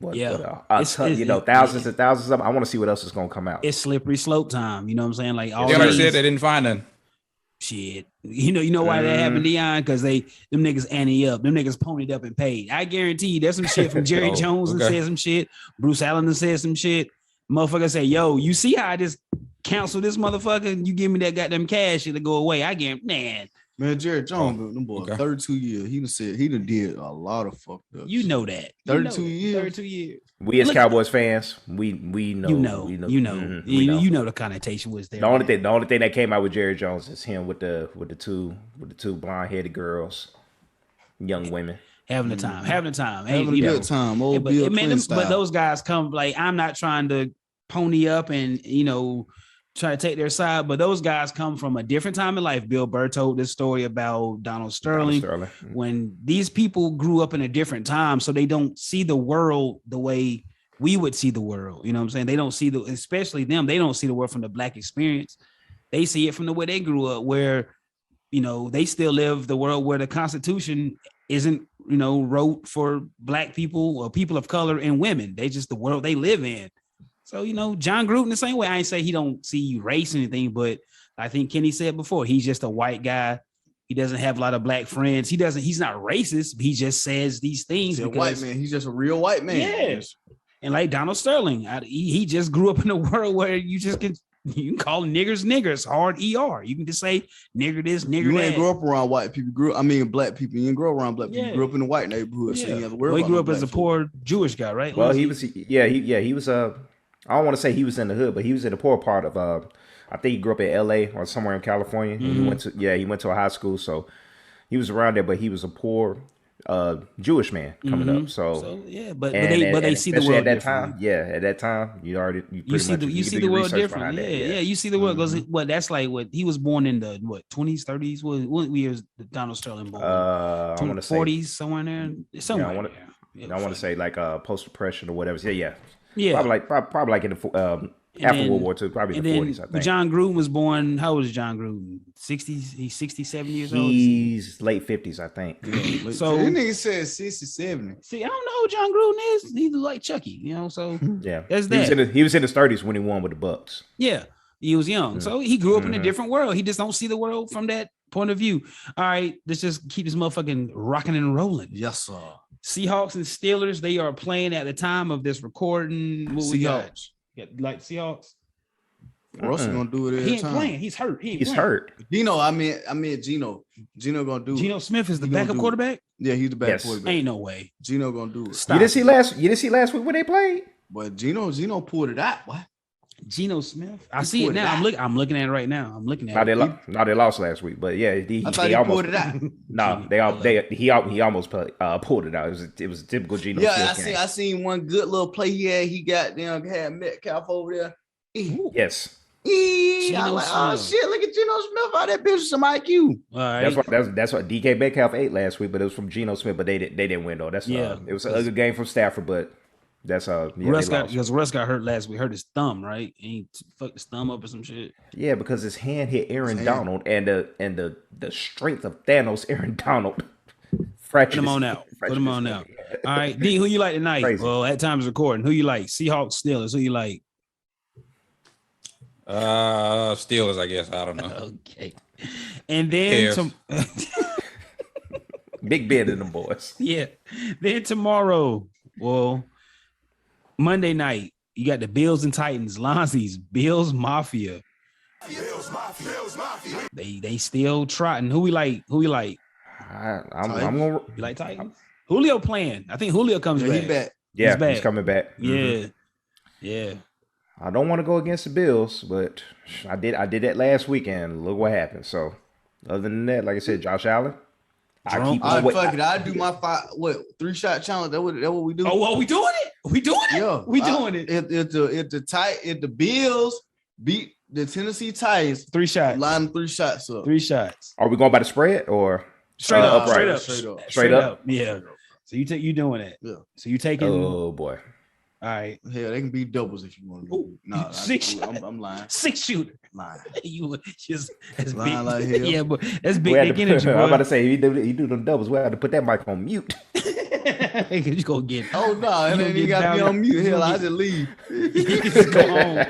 Thousands and thousands of them. I want to see what else is going to come out. It's slippery slope time. You know what I'm saying? Like all they already said they didn't find none. Shit. You know why that happened, Dion? Because them niggas ante up. Them niggas ponied up and paid. I guarantee you there's some shit from Jerry Jones and said some shit. Bruce Allen and said some shit. Motherfucker say, yo, you see how I just cancel this motherfucker? You give me that goddamn cash, it'll go away. I guarantee, man, Jerry Jones, them boy, 32 years. He done did a lot of fucked up. You know that. 32 years. 32 years. We as Cowboys fans, we know. You know the connotation was there. The only thing that came out with Jerry Jones is him with the two blonde headed girls, young women. Having a time. Having a good time. Old Bill Clinton style. But those guys come like, I'm not trying to pony up and, you know, try to take their side, but those guys come from a different time in life. Bill Burr told this story about Donald Sterling. When these people grew up in a different time, so they don't see the world the way we would see the world. You know what I'm saying? They don't see especially them, they don't see the world from the black experience. They see it from the way they grew up, where, you know, they still live the world where the Constitution isn't, you know, wrote for black people or people of color and women. They just the world they live in. So, you know, John Gruden the same way. I ain't say he don't see race or anything, but I think Kenny said before, he's just a white guy. He doesn't have a lot of black friends. He's not racist. He just says these things. He's a white man. He's just a real white man. Yes. And like Donald Sterling, he just grew up in a world where you can call niggers hard ER. You can just say nigger this, nigger that. You ain't grow up around white people. Black people. You didn't grow around black people. You grew up in a white neighborhood. Yeah. So you have to worry he grew up as a poor Jewish guy, right? Well, he was I don't want to say he was in the hood, but he was in the poor part of I think he grew up in LA or somewhere in California. He went to a high school, so he was around there, but he was a poor Jewish man coming up. So but they see the world at that time. Yeah, at that time, you see the world different. Yeah, you see the world goes. That's like what he was born in the 20s, 30s. What years Donald Sterling born? I want to say 40s, somewhere in there. Somewhere. I want to say like post depression or whatever. Yeah. Yeah. Probably like in the after World War II, probably in the 40s. I think John Gruden was born. How old is John Gruden? 60s. He's 67 years old. He's late 50s, I think. Yeah, So that nigga said 60, 70. see, I don't know who John Gruden is. He's like Chucky, you know. So Yeah, that's that. He was in his 30s when he won with the Bucks. Yeah, he was young, so he grew up in a different world. He just don't see the world from that point of view. All right, let's just keep this motherfucking rocking and rolling. Yes, sir. Seahawks and Steelers, they are playing at the time of this recording. What we got? Like Seahawks. Russell gonna do it every He ain't time. playing. He's hurt. He's hurt. Gino, I mean Gino. Gino gonna do it. Geno Smith is the He gonna backup do it. quarterback. Yeah, he's the backup Yes. quarterback. Ain't no way. Gino gonna do it. Stop. You didn't see last week when they played? But Gino pulled it out. What? Geno Smith. I He see it pulled it now. out. I'm looking at it right now. I'm looking No, at it. they lost last week, but yeah, he I thought he almost pulled it out. he almost pulled it out. It was a typical Geno Yeah, Smith game. I seen one good little play he had. He got down, had Metcalf over there. Yes. I'm like, oh Smith. shit, look at Geno Smith out there, bitch, with some IQ. All right. That's what DK Metcalf ate last week, but it was from Geno Smith, but they didn't win though. It was a good game from Stafford, but that's Russ got hurt last week. Hurt his thumb, right? He fucked his thumb up or some shit. Yeah, because his hand hit Aaron Donald, and the strength of Thanos, Aaron Donald, Put him on out. Put him on out. All right, D, who you like tonight? Crazy. Well, at times recording, who you like? Seahawks, Steelers. Who you like? Steelers, I guess. I don't know. Okay. And then Big Ben and them boys. yeah. Then tomorrow, well, Monday night, you got the Bills and Titans, Lonzy's Bills Mafia. They still trotting. Who we like? I'm gonna. You like Titans? Julio playing. I think Julio comes back. He back. Yeah, back. he's coming back. Yeah. I don't want to go against the Bills, but I did that last weekend. Look what happened. So, other than that, like I said, Josh Allen. Fuck it. I do my 3-shot challenge. That what we do? Oh, well, we doing it? We doing it? Yeah, we doing it. If the Bills beat the Tennessee Titans, 3 shots. line 3 shots up. 3 shots. Are we going by the spread or Straight up. upright? Straight up. Yeah. So you doing it. Yeah. So you taking Oh boy. all right. Hell, they can be doubles if you want to. Ooh, No, 6 I'm lying. 6 shooter. Lying. You just that's big. Lying like hell. Yeah, but that's big We had dick to- energy, I'm about boy. to say he do them doubles. We had to put that mic on mute. You gonna get Oh no, You and gonna then you get gotta be down- on mute. you Hell, gonna I just leave. just go home.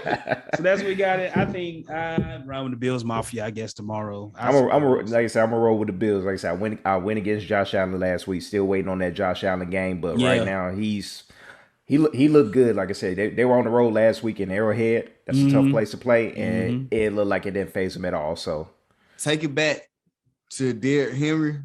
So that's what we got it. I think I run with the Bills Mafia, I guess, tomorrow. Like I said, I'm gonna roll with the Bills. Like I said, I went against Josh Allen last week. Still waiting on that Josh Allen game, but Yeah. right now he looked good. Like I said, they were on the road last week in Arrowhead. That's a tough place to play, and it looked like it didn't phase him at all. So Take it back to Derrick Henry,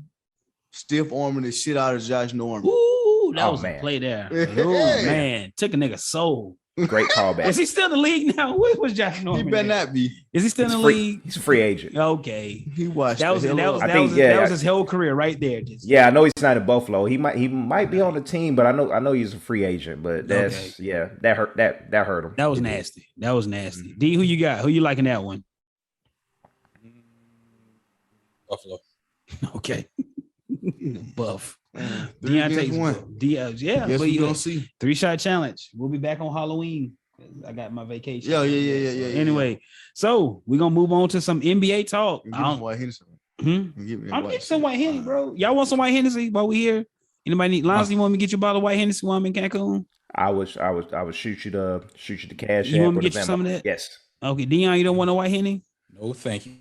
stiff arming the shit out of Josh Norman. Ooh, that Oh, was man. a play there. Yeah. Oh man, took a nigga soul. great callback. Is he still in the league now? Where was Josh He Norman? better at? not be. Is he still in the league? He's a free agent. Okay. He watched That was the hell up. that was his whole career right there. Just Yeah, I know he's not in Buffalo. He might be on the team, but I know he's a free agent. But that's that hurt him. that was nasty. That was nasty. D, who you got? Who you liking that one? Buffalo. Okay. Buff. 3 against 1. Yeah, Guess but we you gonna see. 3-shot challenge. We'll be back on Halloween. I got my vacation. Yeah. Anyway, so we're gonna move on to some NBA talk. Give me White Hennessy. Hmm? Give me I'm getting some White Hennessy, bro. Y'all want some White Hennessy while we here? Anybody need Lonzy? You want me to get you a bottle of White Hennessy while I'm in Cancun? I would shoot you the cash. You want me app to or get the you some of Venmo. that? Yes. Okay, Dion, you don't want no White Henny? No, thank you.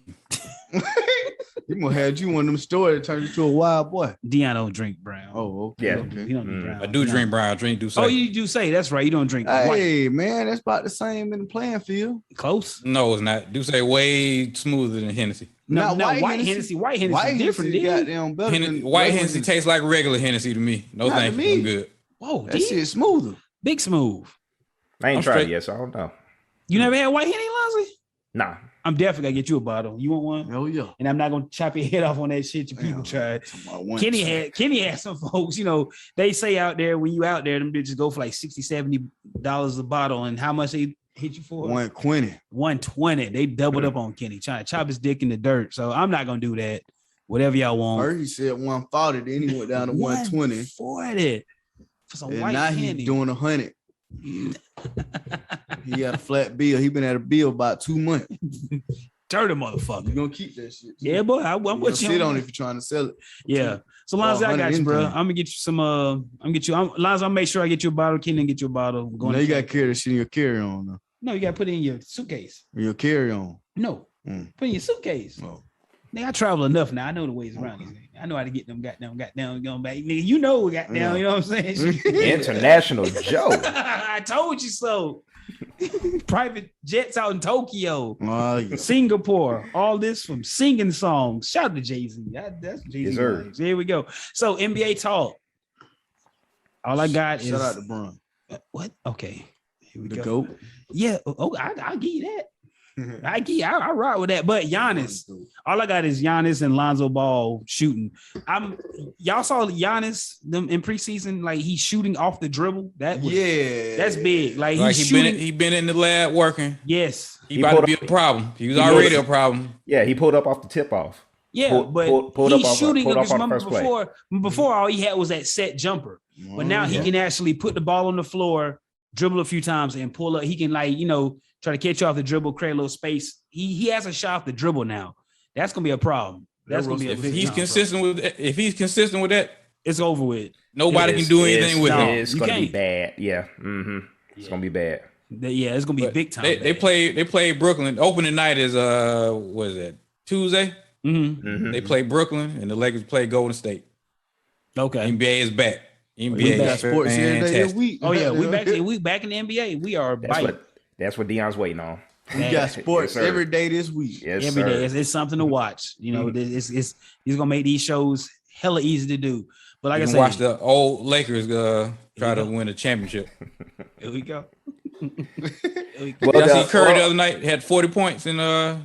You gonna have you one of them stories that turned into a wild boy. Dion don't drink brown. Oh, okay. Yeah. Okay. He don't drink brown. I do drink brown. Drink do say. Oh, you do say that's right. You don't drink white. Hey man, that's about the same in the playing field. Close. No, it's not. Do say way smoother than Hennessy. No, Not White Hennessy. White Hennessy White is different. Hennessy Dude. goddamn better than White regular Hennessy tastes like regular Hennessy to me. No, Not thank to you. me. I'm good. Whoa, That D? shit smoother. Big smooth. I ain't I'm tried straight. it yet, so I don't know. You never had White Henny, Lonzy? Nah. I'm definitely gonna get you a bottle. You want one? Hell yeah. And I'm not gonna chop your head off on that shit you people tried. Kenny had some folks, you know, they say out there when you out there, them bitches go for like $60, $70 a bottle. And how much they hit you for? 120. 120. They doubled up on Kenny, trying to chop his dick in the dirt. So I'm not gonna do that. Whatever y'all want. Heard he said 140, then he went down to 120. 140. for some And white now candy. he's doing 100. He had a flat bill. He been at a bill about 2 months. Dirty You motherfucker. gonna keep that shit? Too. Yeah, boy. I'm You with you. sit on it if you're trying to sell it. Yeah. So Lonzo, I got you, bro. anything. I'm gonna get you some. Lonzo, I'll make sure I get you a bottle. Kenan, get you a bottle. I'm going Now to you gotta carry that shit in your carry-on. Now. No, you gotta put it in your suitcase. In your carry-on. No, Mm. put it in your suitcase. Oh. Nigga, I travel enough now. I know the ways around this. I know how to get them goddamn going back. Nigga, you know we got down. You know what I'm saying? International Joe. I told you so. Private jets out in Tokyo, Oh, yeah. Singapore. All this from singing songs. Shout out to Jay-Z. That's Jay-Z. Yes, sir. Vibes. Here we go. So NBA talk. All I got is Shout out to Bron. what? Okay. Here we The go. GOAT. Yeah. Oh, I'll give you that. I ride with that. But Giannis, all I got is Giannis and Lonzo Ball shooting. Y'all saw Giannis them in preseason, like he's shooting off the dribble. That's big. Like he's shooting. He been in the lab working. Yes. He about to be a problem. He was already a problem. Yeah, he pulled up off the tip off. Yeah, Pulled but up he's off- shooting pulled up because on the remember first play. before all he had was that set jumper. But now he can actually put the ball on the floor, dribble a few times, and pull up. He can try to catch you off the dribble, create a little space. He has a shot off the dribble now. That's gonna be a problem. That's gonna be a If big he's time consistent with that, it's over with. nobody can do anything with him. It's You gonna be can't. bad. Yeah. Mm-hmm. It's gonna be bad. Yeah, it's gonna be big time. They played Brooklyn. Opening night is what is that? Tuesday. Mm-hmm. Mm-hmm. They play Brooklyn and the Lakers play Golden State. Okay. NBA is back. We NBA got is sports every day this fantastic. week. Oh yeah, we back in the NBA. We are biting That's what Deion's waiting on. We got sports Yes, sir. every day this week. Yes, every sir. day. It's something to watch. You know, it's he's gonna make these shows hella easy to do. But like You I can said, watch the old Lakers try to win a championship. here we go. Well, Y'all see Curry the other night had 40 points in 30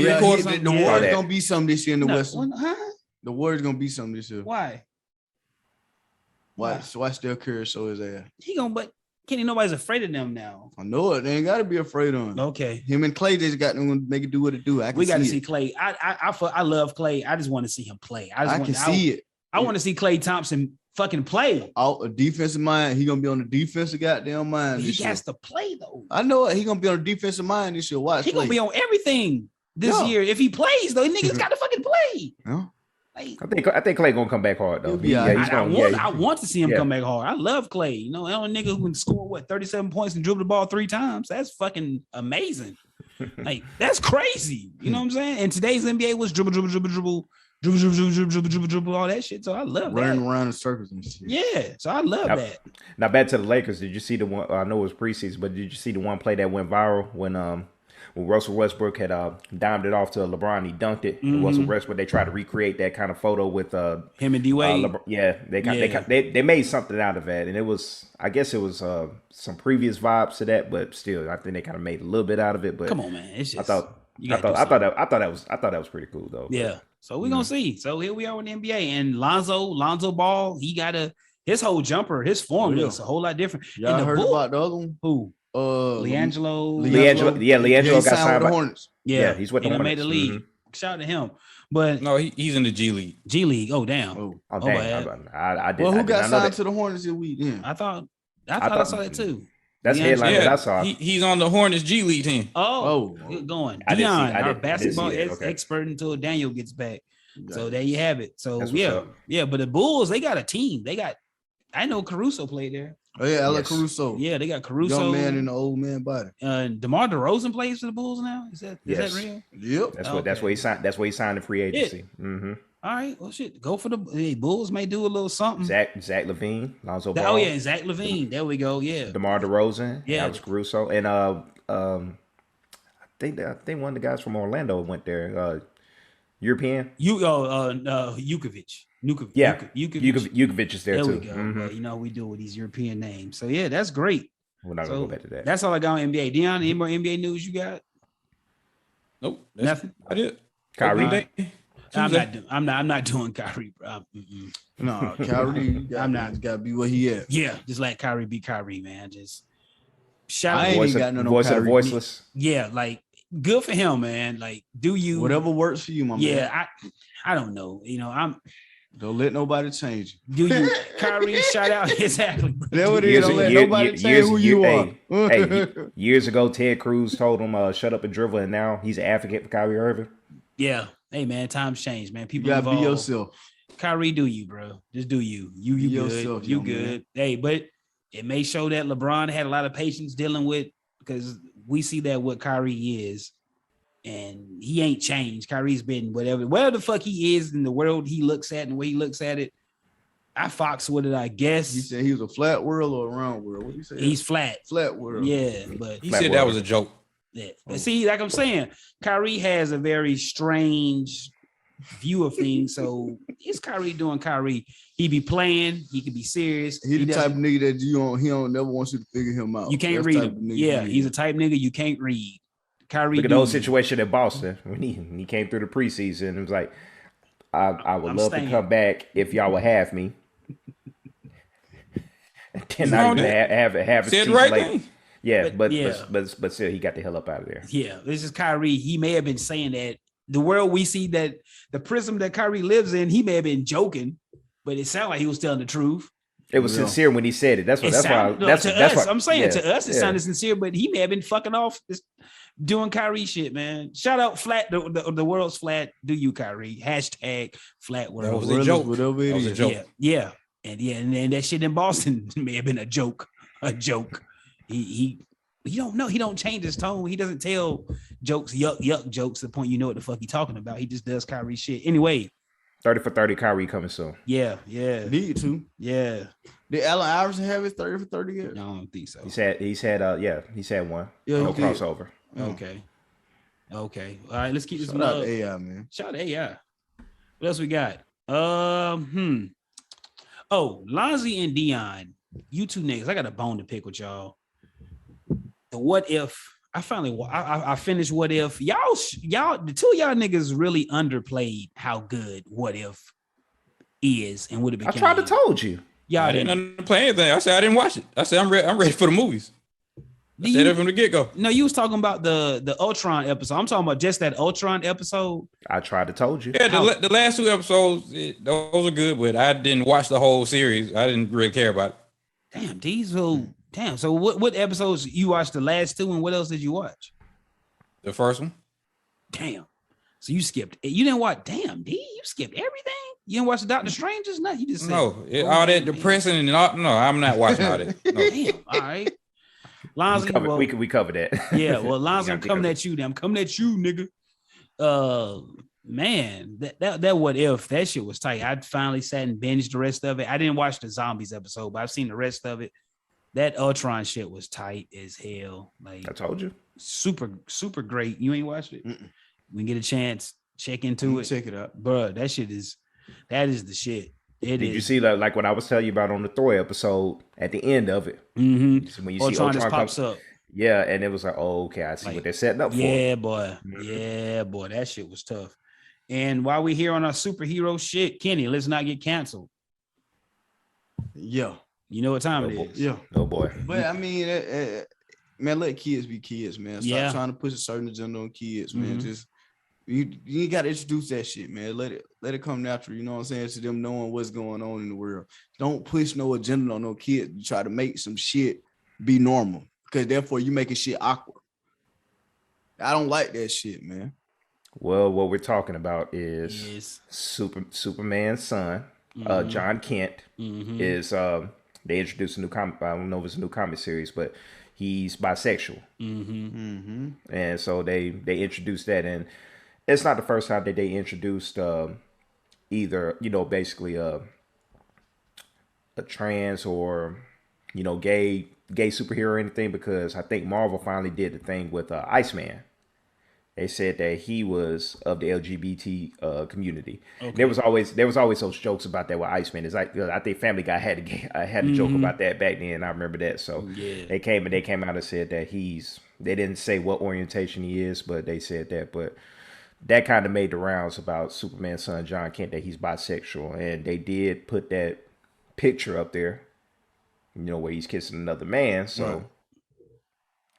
Yeah, quarters. the Yeah. Warriors gonna be something this year in the No, Western. huh? The Warriors gonna be something this year. Why? Why Steph Curry show his ass? He gonna but Kenny, nobody's afraid of them now. I know it. They ain't gotta be afraid of him. Okay. Him and Clay just got them make it do what it do. We got to see it. Clay. I love Clay. I just want to see him play. I can see it. I want to see Clay Thompson fucking play. Out a defensive mind. He gonna be on the defensive goddamn mind. He This year. has to play though. I know it. He gonna be on the defensive mind this year. Watch. He gonna Clay. be on everything this Yeah. year. If he plays though, niggas got to fucking play. Yeah. Like, I think Clay gonna come back hard though. He'll be He's I gonna, want to see him yeah. come back hard. I love Clay. You know, that nigga who can score 37 points and dribble the ball 3 times. That's fucking amazing. Like that's crazy. You know what I'm saying? And today's NBA was dribble, all that shit. So I love Running that. around in circles and shit. Yeah. So I love that. Now back to the Lakers. Did you see the one? I know it was preseason, but did you see the one play that went viral when Russell Westbrook had dimed it off to LeBron? He dunked it. Mm-hmm. Russell Westbrook. They tried to recreate that kind of photo with Him and D Wade. they made something out of that, and it was I guess it was some previous vibes to that, but still I think they kind of made a little bit out of it. But Come on, man. It's just, I thought that was pretty cool though. yeah. So we're gonna see. So here we are in the NBA, and Lonzo Ball, he got his whole jumper, his form Yeah. looks a whole lot different. Y'all And the heard Bull- about the other one? who? LiAngelo. LiAngelo he got signed signed with the by- Hornets. Yeah, he's with the he done made the Hornets. league. Shout out to him. But No, he's in the G League. G League, oh damn. Oh. Oh, bad. dang. I did. Well, I who did got not know signed that. to the Hornets this week? Then I thought I saw that too. That's the headline that I saw. He's on the Hornets G League team. Oh, Oh. good going. I didn't see- Dion, I our didn't see basketball it. Okay. expert until Daniel gets back. Yeah. So there you have it. So That's what's yeah, up. yeah. But the Bulls, they got a team. I know Caruso played there. Oh yeah, Alex Yes. Caruso. Yeah, they got Caruso. Young man in the old man body. DeMar DeRozan plays for the Bulls now. Is that Yes. real? Yep. That's where he signed. That's where he signed the free agency. Mm-hmm. All right. Well, shit. Go for the Bulls. May do a little something. Zach Levine, Lonzo Ball. Oh yeah, Zach Levine. There we go. Yeah. DeMar DeRozan, Yeah. Alex Caruso, and I think one of the guys from Orlando went there. European. Jukovic. Yeah, Jukovic. Jukovic is there There too. we go. Mhm. Well, you know we do with these European names. So yeah, that's great. We're not gonna So go back to that. that's all I got on NBA. Dion, any more NBA news you got? Nope. Nothing? I did. Kyrie. I'm not doing Kyrie, bro. Mm-mm. No, Kyrie. I'm not. Got to be where he at. Yeah, just let Kyrie be Kyrie, man. Just shout I out. ain't Voice even of, got no voice of the Kyrie. voiceless. Yeah, like good for him, man. Like, do you Whatever works for you, my man. Yeah, I don't know. You know, Don't let nobody change Do you, Kyrie? Shout out exactly. That's what it is. Don't let nobody change who you are. Years ago, Ted Cruz told him, "Shut up and dribble," and now he's an advocate for Kyrie Irving. Yeah. Hey man, times change, man. People You gotta evolve. be yourself. Kyrie, do you, bro? Just do you. You good. yourself, You young good. man. Hey, but it may show that LeBron had a lot of patience dealing with, because we see that what Kyrie is, and he ain't changed. Kyrie's been whatever the fuck he is in the world he looks at and the way he looks at it. I fox with it, I guess. He said he was a flat world or a round world. What do you say? He's flat. Flat world. Yeah, but He said that was a joke. yeah. But see, like I'm saying, Kyrie has a very strange view of things. So is Kyrie doing Kyrie? He be playing. He could be serious. He the type of nigga that he don't never want you to figure him out. You can't That's read the type him. of nigga Yeah, he he's is. a type nigga you can't read. Kyrie. Look at the whole situation at Boston when he came through the preseason. It was like, I would love to come back if y'all would have me. And then not even have a Said season right later. thing. Yeah, But but still, he got the hell up out of there. Yeah, this is Kyrie. He may have been saying that the world we see, that the prism that Kyrie lives in, he may have been joking, but it sounded like he was telling the truth. It was sincere when he said it. That's why. I'm saying to us, it sounded sincere, but he may have been fucking off doing Kyrie shit, man. Shout out flat. The world's flat. Do you, Kyrie? Hashtag flat world. That was a joke. Whatever it That was a is. joke. Yeah. And that shit in Boston may have been a joke. He don't know. He don't change his tone. He doesn't tell jokes, yuck jokes to the point you know what the fuck he talking about. He just does Kyrie shit. Anyway. 30 for 30 Kyrie coming soon. Yeah. Need to. Yeah. Did Allen Iverson have his 30 for 30 yet? No, I don't think so. He's had one. Yeah, no he did. crossover. Okay. All right, let's keep this Shout out to AI, man. Shout out to AI. What else we got? Oh, Lonzy and Dion, you two niggas, I got a bone to pick with y'all. The what if? I finished what if. Y'all, the two of y'all niggas really underplayed how good what if is and would have been. I tried to told you. Y'all I didn't play anything. I said I didn't watch it. I said I'm ready for the movies. I said it from the get-go. No, you was talking about the Ultron episode. I'm talking about just that Ultron episode. I tried to told you. Yeah, the last two episodes, those are good, but I didn't watch the whole series. I didn't really care about it. Damn, Diesel. Damn. So what episodes you watched the last two, and what else did you watch? The first one. Damn. So you skipped. You didn't watch. Damn, D. You skipped everything. You didn't watch the Doctor Strangers? No, you just said, all that depressing and all. No, I'm not watching all that. No. Damn. All right. Lonzy, we covered that. Yeah. Well, Lonzy, I'm coming at you. I'm coming at you, nigga. Man, that what if that shit was tight. I finally sat and binged the rest of it. I didn't watch the zombies episode, but I've seen the rest of it. That Ultron shit was tight as hell. Like I told you, super great. You ain't watched it? Mm-mm. We get a chance, check into it. Check it out, bro. That is the shit. Did you see like what I was telling you about on the Thor episode at the end of it? Mm-hmm. When you Ultron see just pops up. Yeah, and it was like, oh, okay, I see what they're setting up for. Yeah, boy. Yeah, boy. That shit was tough. And while we here on our superhero shit, Kenny, let's not get canceled. Yeah. You know what time it is. Yeah. Oh boy. But I mean, man, let kids be kids, man. Stop trying to push a certain agenda on kids, man. Just you ain't got to introduce that shit, man. Let it come natural. You know what I'm saying? To them knowing what's going on in the world. Don't push no agenda on no kids. You try to make some shit be normal, because therefore you making shit awkward. I don't like that shit, man. Well, what we're talking about is Superman's son, John Kent, is they introduced a new comic. I don't know if it's a new comic series, but he's bisexual, and so they introduced that, and it's not the first time that they introduced either basically a trans or gay superhero or anything, because I think Marvel finally did the thing with Iceman. They said that he was of the LGBT community. Okay. There was always those jokes about that with Iceman. It's like I think Family Guy had a joke about that back then. I remember that. So they came out and said that they didn't say what orientation he is, but they said that. But that kind of made the rounds about Superman's son John Kent, that he's bisexual, and they did put that picture up there, where he's kissing another man. So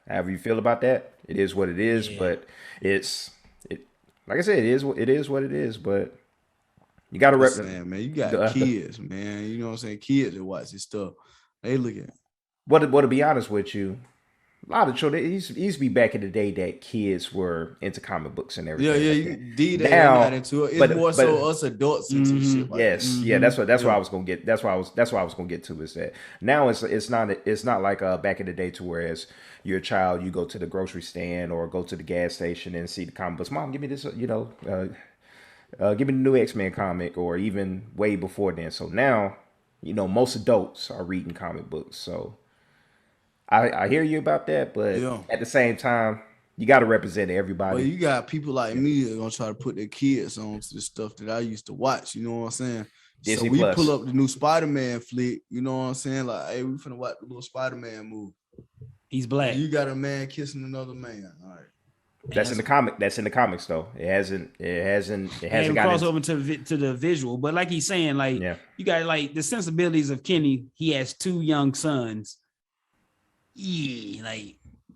however you feel about that, it is what it is. But like I said, it is what it is. But You got to represent, man. You got kids, man. You know what I'm saying? Kids that watch this stuff. They look at. But to be honest with you, a lot of children, it used to be back in the day that kids were into comic books and everything. They're not into it. It's more so us adults into shit. That's what I was gonna get. That's why I was gonna get to is that now it's not like back in the day to whereas you're a child, you go to the grocery stand or go to the gas station and see the comic books. Mom, give me this, give me the new X-Men comic, or even way before then. So now, most adults are reading comic books. So I hear you about that, but at the same time, you got to represent everybody. Well, you got people like me that are gonna try to put their kids on to the stuff that I used to watch. You know what I'm saying? Disney so we Plus. pull up the new Spider-Man flick. You know what I'm saying? Like, hey, we finna watch the little Spider-Man movie. He's black. You got a man kissing another man. All right. That's in the comic. That's in the comics, though. It hasn't crossed over to the visual. But like he's saying, like you got like the sensibilities of Kenny. He has 2 young sons. Yeah,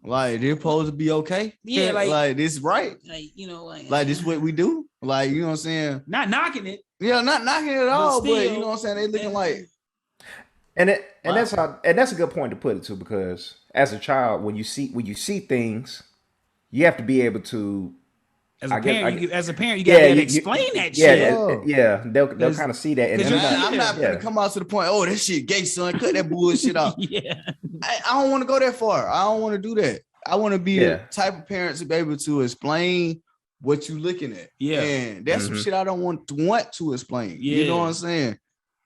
like they're supposed to be okay. Yeah, like this right. Like this what we do. Like, you know what I'm saying? Not knocking it. Yeah, not knocking it at all. Still, but you know what I'm saying? They looking like. That's a good point to put it to, because as a child, when you see things, you have to be able to. As a parent, you gotta explain that shit. Yeah, they'll kind of see that, and I'm not gonna come out to the point. Oh, that shit gay, son. Cut that bullshit off. I don't want to go that far. I don't want to do that. I want to be the type of parent to be able to explain what you looking at. Yeah, and that's some shit I don't want to explain. Yeah. You know what I'm saying?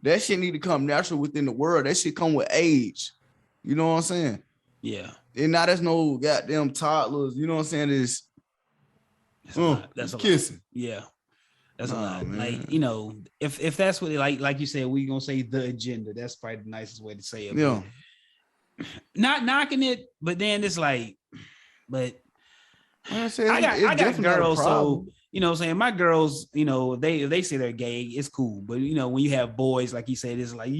That shit need to come natural within the world. That shit come with age. You know what I'm saying? Yeah. And now there's no goddamn toddlers. You know what I'm saying? That's a kissing. Lot. Yeah. That's a lot. Man. Like, if that's what like you said, we gonna say the agenda. That's probably the nicest way to say it. Yeah. Not knocking it, but then it's like, but I got girls, so you know what I'm saying? My girls, if they say they're gay, it's cool. But when you have boys, like you said, it's like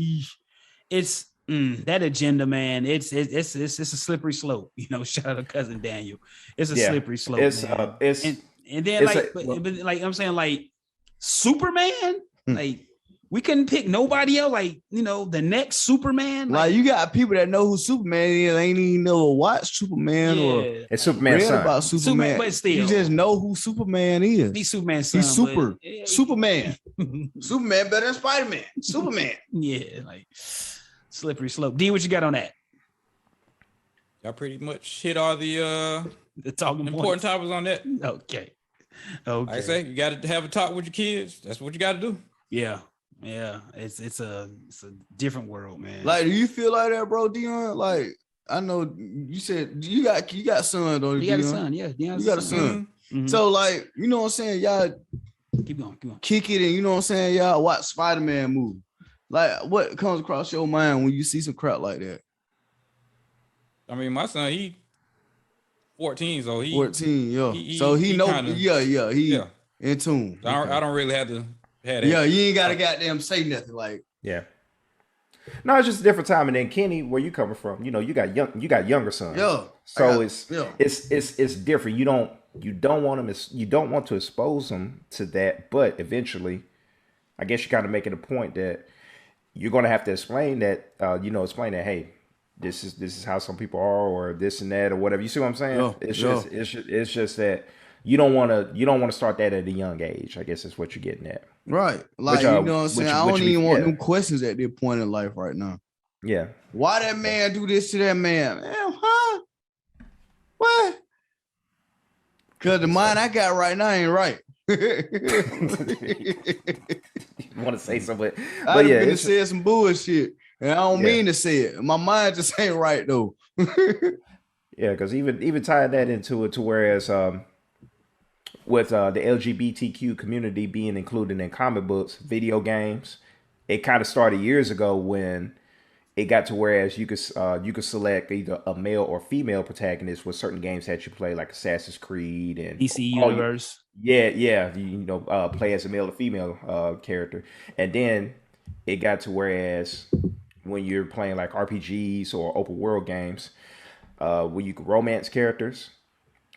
it's that agenda, man. It's a slippery slope. Shout out to cousin Daniel. It's a slippery slope. And then but like I'm saying, like Superman, like we couldn't pick nobody else, like the next Superman. Like you got people that know who Superman is, ain't even never watched Superman or it's Superman's son. About Superman, but still, you just know who Superman is. He's Superman's son. He's Superman. Superman better than Spider-Man. Superman. Yeah, like slippery slope. D, what you got on that? Y'all pretty much hit all the talking important topics on that. Okay. Like I say, you got to have a talk with your kids. That's what you got to do. Yeah. It's a different world, man. Like, do you feel like that, bro, Dion? Like, I know you said you got son, though. You got a son, yeah. You got a son. Mm-hmm. So, like, you know what I'm saying? Y'all keep going. Kick it, and you know what I'm saying? Y'all watch Spider-Man movie. Like, what comes across your mind when you see some crap like that? I mean, my son, he 14, so he 14, yeah. He know, he in tune. So I don't really have to have that. Yeah, you ain't gotta goddamn say nothing. Like, yeah. No, it's just a different time. And then Kenny, where you coming from? You got younger sons. Yeah. So it's different. You don't want to expose them to that, but eventually, I guess you kind of making a point that you're gonna have to explain that. Explain that. Hey, this is how some people are, or this and that, or whatever. You see what I'm saying? It's just that you don't want to start that at a young age. I guess that's what you're getting at. Right. Like, you know what I'm saying? I don't even want them questions at their point in life right now. Yeah. Why that man do this to that man? Huh? What? Because the mind I got right now ain't right. You want to say something, but yeah, been said some bullshit, and I don't mean to say it. My mind just ain't right though. Yeah, because even tying that into it to whereas with the LGBTQ community being included in comic books, video games, it kind of started years ago when it got to whereas you could select either a male or female protagonist with certain games that you play, like Assassin's Creed and DC Universe. Play as a male or female character, and then it got to whereas when you're playing like RPGs or open world games, where you could romance characters,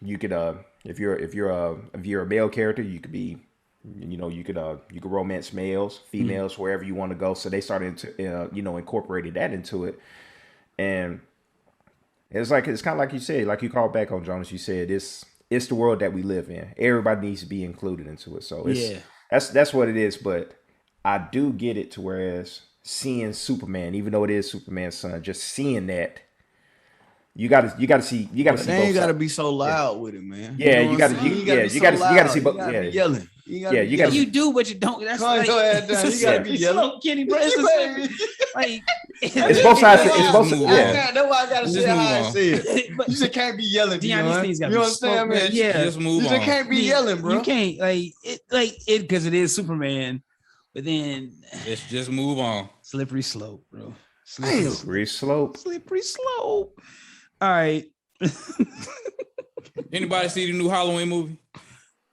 you could if you're a male character, you could be You know, you could romance males, females, wherever you want to go. So they started to incorporated that into it, and it's kind of like you said, like you called back on Jonas. You said it's the world that we live in. Everybody needs to be included into it. So that's what it is. But I do get it to whereas seeing Superman, even though it is Superman's son, just seeing that. You gotta see. You gotta see. They ain't gotta be so loud with it, man. Yeah, you gotta see. Both. Yeah, yelling. You do, but you don't. That's like, your head down. You gotta be yelling, Kenny. Bro, like it's both sides. It's both sides. That's why I gotta say how I say it. But you just can't be yelling. Dion, these things gotta you be understand, man? Yeah, just move you on. just can't be yelling, bro. You can't because it is Superman. But then let's just move on. Slippery slope, bro. Slippery slope. All right. Anybody see the new Halloween movie?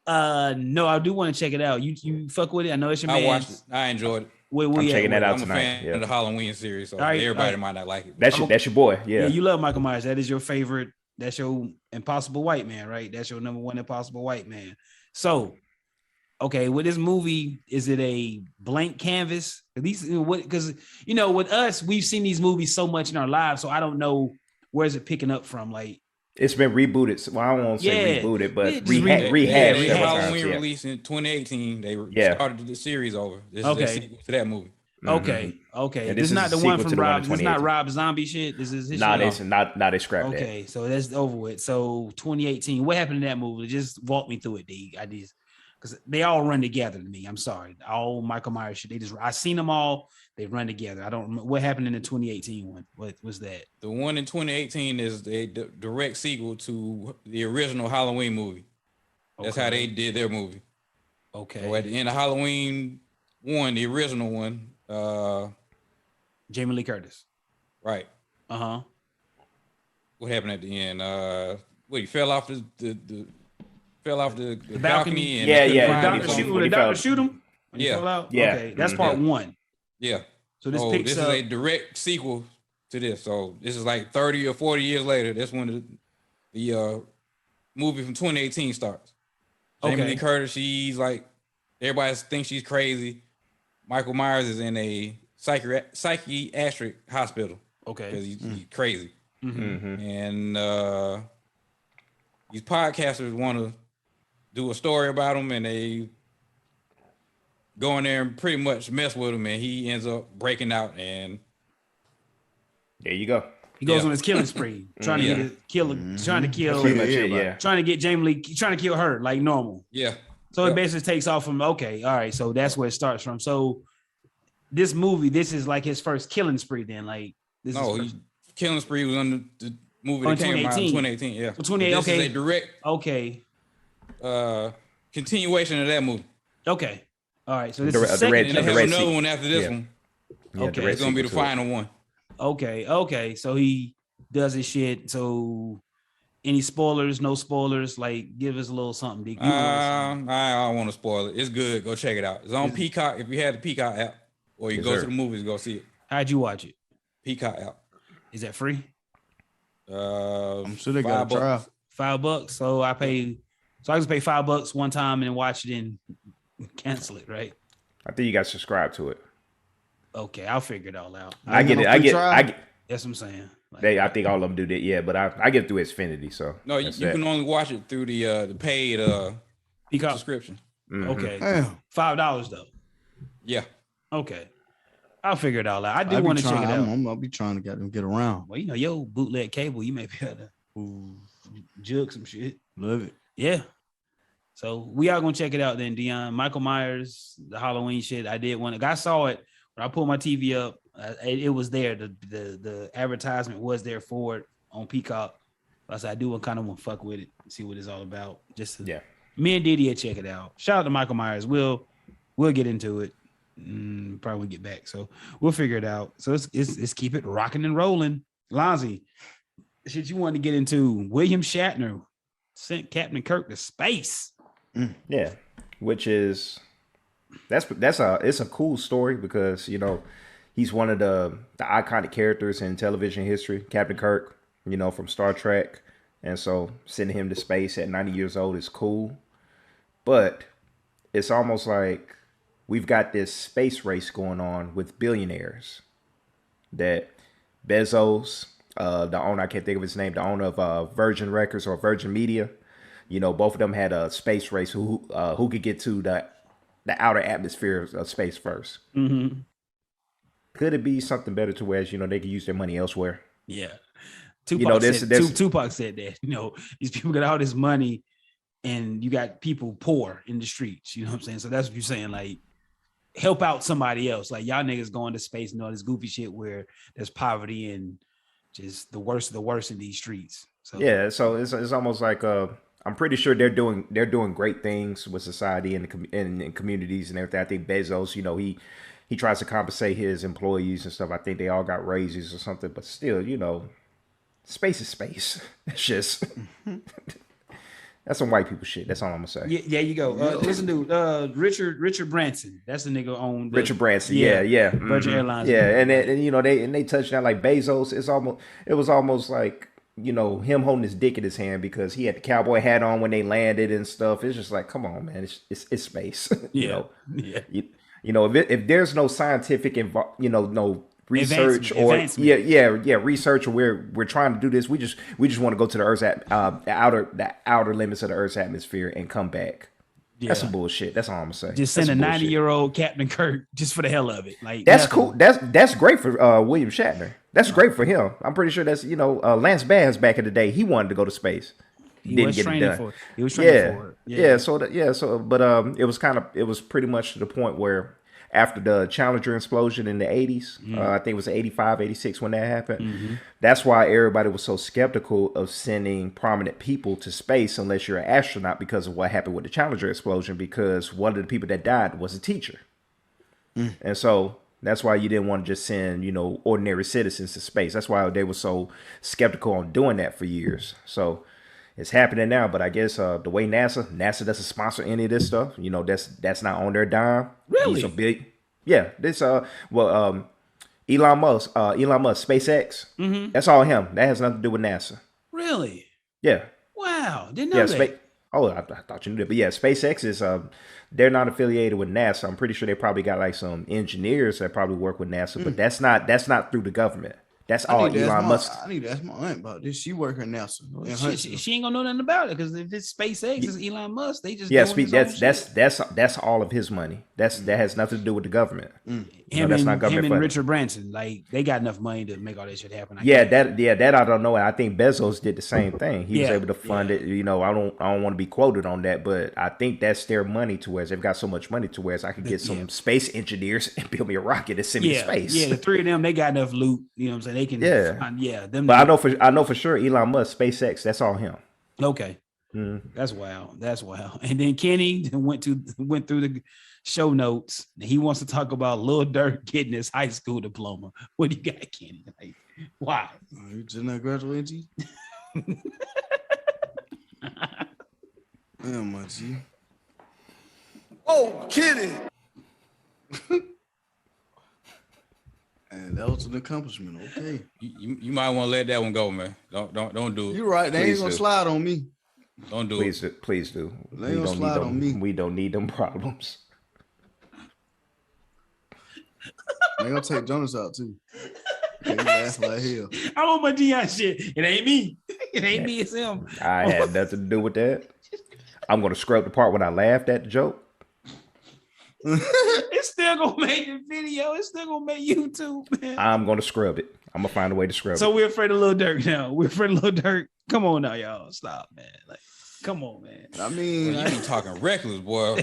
No, I do want to check it out. You fuck with it? I know it's your man. I watched it. I enjoyed it. I'm checking that out I'm tonight. a fan of the Halloween series, so right, everybody might not like it. That's your boy. Yeah, you love Michael Myers. That is your favorite. That's your Impossible White Man, right? That's your number one Impossible White Man. So, okay, with this movie, is it a blank canvas? Because with us, we've seen these movies so much in our lives, so I don't know where's it picking up from. Like, it's been rebooted. Well, I don't want to say rebooted, but rehashed. Halloween release in 2018. They started the series over. This is a sequel to that movie. Okay. This is not the one from Rob. This is not Rob Zombie shit. This is his shit. It's not a scrap. Okay, so that's over with. So 2018. What happened in that movie? Just walk me through it, D. Because they all run together to me. I'm sorry. All Michael Myers shit. I seen them all. They run together. I don't remember what happened in the 2018 one. What was that? The one in 2018 is a direct sequel to the original Halloween movie. That's how they did their movie. Okay. So at the end of Halloween 1, the original one, Jamie Lee Curtis. Right. Uh-huh. What happened at the end? He fell off the balcony and the doctor shoot him? Yeah. Fell out? Yeah. Okay. That's part one. Yeah. So this is a direct sequel to this. So this is like 30 or 40 years later. That's when the movie from 2018 starts. Jamie Lee Curtis, she's like, everybody thinks she's crazy. Michael Myers is in a psychiatric hospital. Okay. Because he's crazy. Mm-hmm. And these podcasters want to do a story about him, and they go in there and pretty much mess with him, and he ends up breaking out, and there you go. He goes on his killing spree, trying to kill Jamie Lee, trying to kill her like normal. Yeah. So it basically takes off from all right. So that's where it starts from. So this movie, this is like his first killing spree. Then, like this. No, killing spree was on the movie that came out in 2018. Yeah. 2018. This is a direct. Continuation of that movie. Okay. All right. So this is another one after this one. Yeah, okay. It's gonna be the final one. Okay. So he does his shit. So any spoilers? No spoilers. Like, give us a little something. I don't want to spoil it. It's good. Go check it out. It's on Peacock. If you have the Peacock app, or you go to the movies, go see it. How'd you watch it? Peacock app. Is that free? I'm sure they got a trial. $5. So I just pay $5 one time and watch it and cancel it, right? I think you got to subscribe to it. Okay, I'll figure it all out. I get it. That's what I'm saying. Like, I think all of them do that. Yeah, but I get it through Xfinity. So no, you can only watch it through the paid Peacock subscription. Mm-hmm. Okay, $5 though. Yeah. Okay, I'll figure it all out. I do want to check it out. I'm gonna be trying to get around. Well, yo, bootleg cable, you may be able to jug some shit. Love it. Yeah. So we are gonna check it out then, Dion. Michael Myers, the Halloween shit. I saw it when I pulled my TV up. It was there. The advertisement was there for it on Peacock. I said I do kind of want to fuck with it, see what it's all about. Me and Diddy check it out. Shout out to Michael Myers. We'll get into it. Probably when we get back, so we'll figure it out. So let's keep it rocking and rolling. Lonzy, shit you wanted to get into. William Shatner sent Captain Kirk to space. Yeah, which is it's a cool story because he's one of the iconic characters in television history, Captain Kirk, from Star Trek, and so sending him to space at 90 years old is cool. But it's almost like we've got this space race going on with billionaires that Bezos, the owner, I can't think of his name, the owner of Virgin Records or Virgin Media, both of them had a space race who could get to the outer atmosphere of space first. Mm-hmm. Could it be something better to where, they could use their money elsewhere? Yeah. Tupac said that, these people got all this money and you got people poor in the streets, you know what I'm saying? So that's what you're saying, like, help out somebody else. Like, y'all niggas going to space and all this goofy shit where there's poverty and just the worst of the worst in these streets. So yeah, so it's almost like I'm pretty sure they're doing great things with society and in communities and everything. I think Bezos, he tries to compensate his employees and stuff. I think they all got raises or something, but still, space is space. It's just that's some white people shit. That's all I'm gonna say. Yeah, there you go. Listen to Richard Branson. That's the nigga on Richard Branson. Yeah. Virgin Airlines. Yeah, and they touched on like Bezos. It was almost like him holding his dick in his hand because he had the cowboy hat on when they landed and stuff. It's just like, come on, man, it's space. Yeah. If there's no scientific no research research or we're trying to do this, we just want to go to the Earth's the outer limits of the Earth's atmosphere and come back. Yeah. That's some bullshit. That's all I'm gonna say. Just send a 90-year-old Captain Kirk just for the hell of it. Like, that's cool. That's great for William Shatner. That's great for him. I'm pretty sure that's Lance Bass back in the day. He wanted to go to space. He didn't get it done. He was training for it. But it was pretty much to the point where after the Challenger explosion in the 80s, I think it was 85, 86 when that happened. Mm-hmm. That's why everybody was so skeptical of sending prominent people to space unless you're an astronaut because of what happened with the Challenger explosion, because one of the people that died was a teacher. And so that's why you didn't want to just send, ordinary citizens to space. That's why they were so skeptical on doing that for years. So it's happening now, but I guess the way NASA doesn't sponsor any of this stuff. That's not on their dime. Really? He's a big, this Elon Musk, SpaceX. Mm-hmm. That's all him. That has nothing to do with NASA. Really? Yeah. Wow, didn't know that. I thought you knew that, but yeah, SpaceX is they're not affiliated with NASA. I'm pretty sure they probably got like some engineers that probably work with NASA, but that's not through the government. That's all Elon Musk. I need to ask my aunt about this. She work at NASA. She ain't gonna know nothing about it because if it's SpaceX, it's Elon Musk. They just that's all of his money. That has nothing to do with the government. Him and Richard Branson, like, they got enough money to make all that shit happen. That I don't know. I think Bezos did the same thing. He was able to fund it. I don't want to be quoted on that, but I think that's their money to where they've got so much money to where I could get some space engineers and build me a rocket and send me to space. Yeah, the three of them, they got enough loot. You know what I'm saying? They can. But I know for sure Elon Musk, SpaceX, that's all him. Okay. That's wild. And then Kenny went through the show notes. He wants to talk about Lil Durk getting his high school diploma. What do you got, Kenny? Like, why? You just not graduating? Damn, my G. Oh, kidding. And that was an accomplishment. Okay. You might want to let that one go, man. Don't do it. You're right. They ain't gonna slide on me. Don't do it. Please do. They ain't gonna slide on me. We don't need them problems. They gonna take Jonas out too. That's like hell. I'm on my Deion shit. It ain't me. It's him. I had nothing to do with that. I'm gonna scrub the part when I laughed at the joke. It's still gonna make the video. It's still gonna make YouTube, man. I'm gonna scrub it. I'm gonna find a way to scrub it. So we're afraid of Lil Durk now. We're afraid of Lil Durk. Come on now, y'all. Stop, man. Like, come on, man. I mean, you be talking reckless, boy.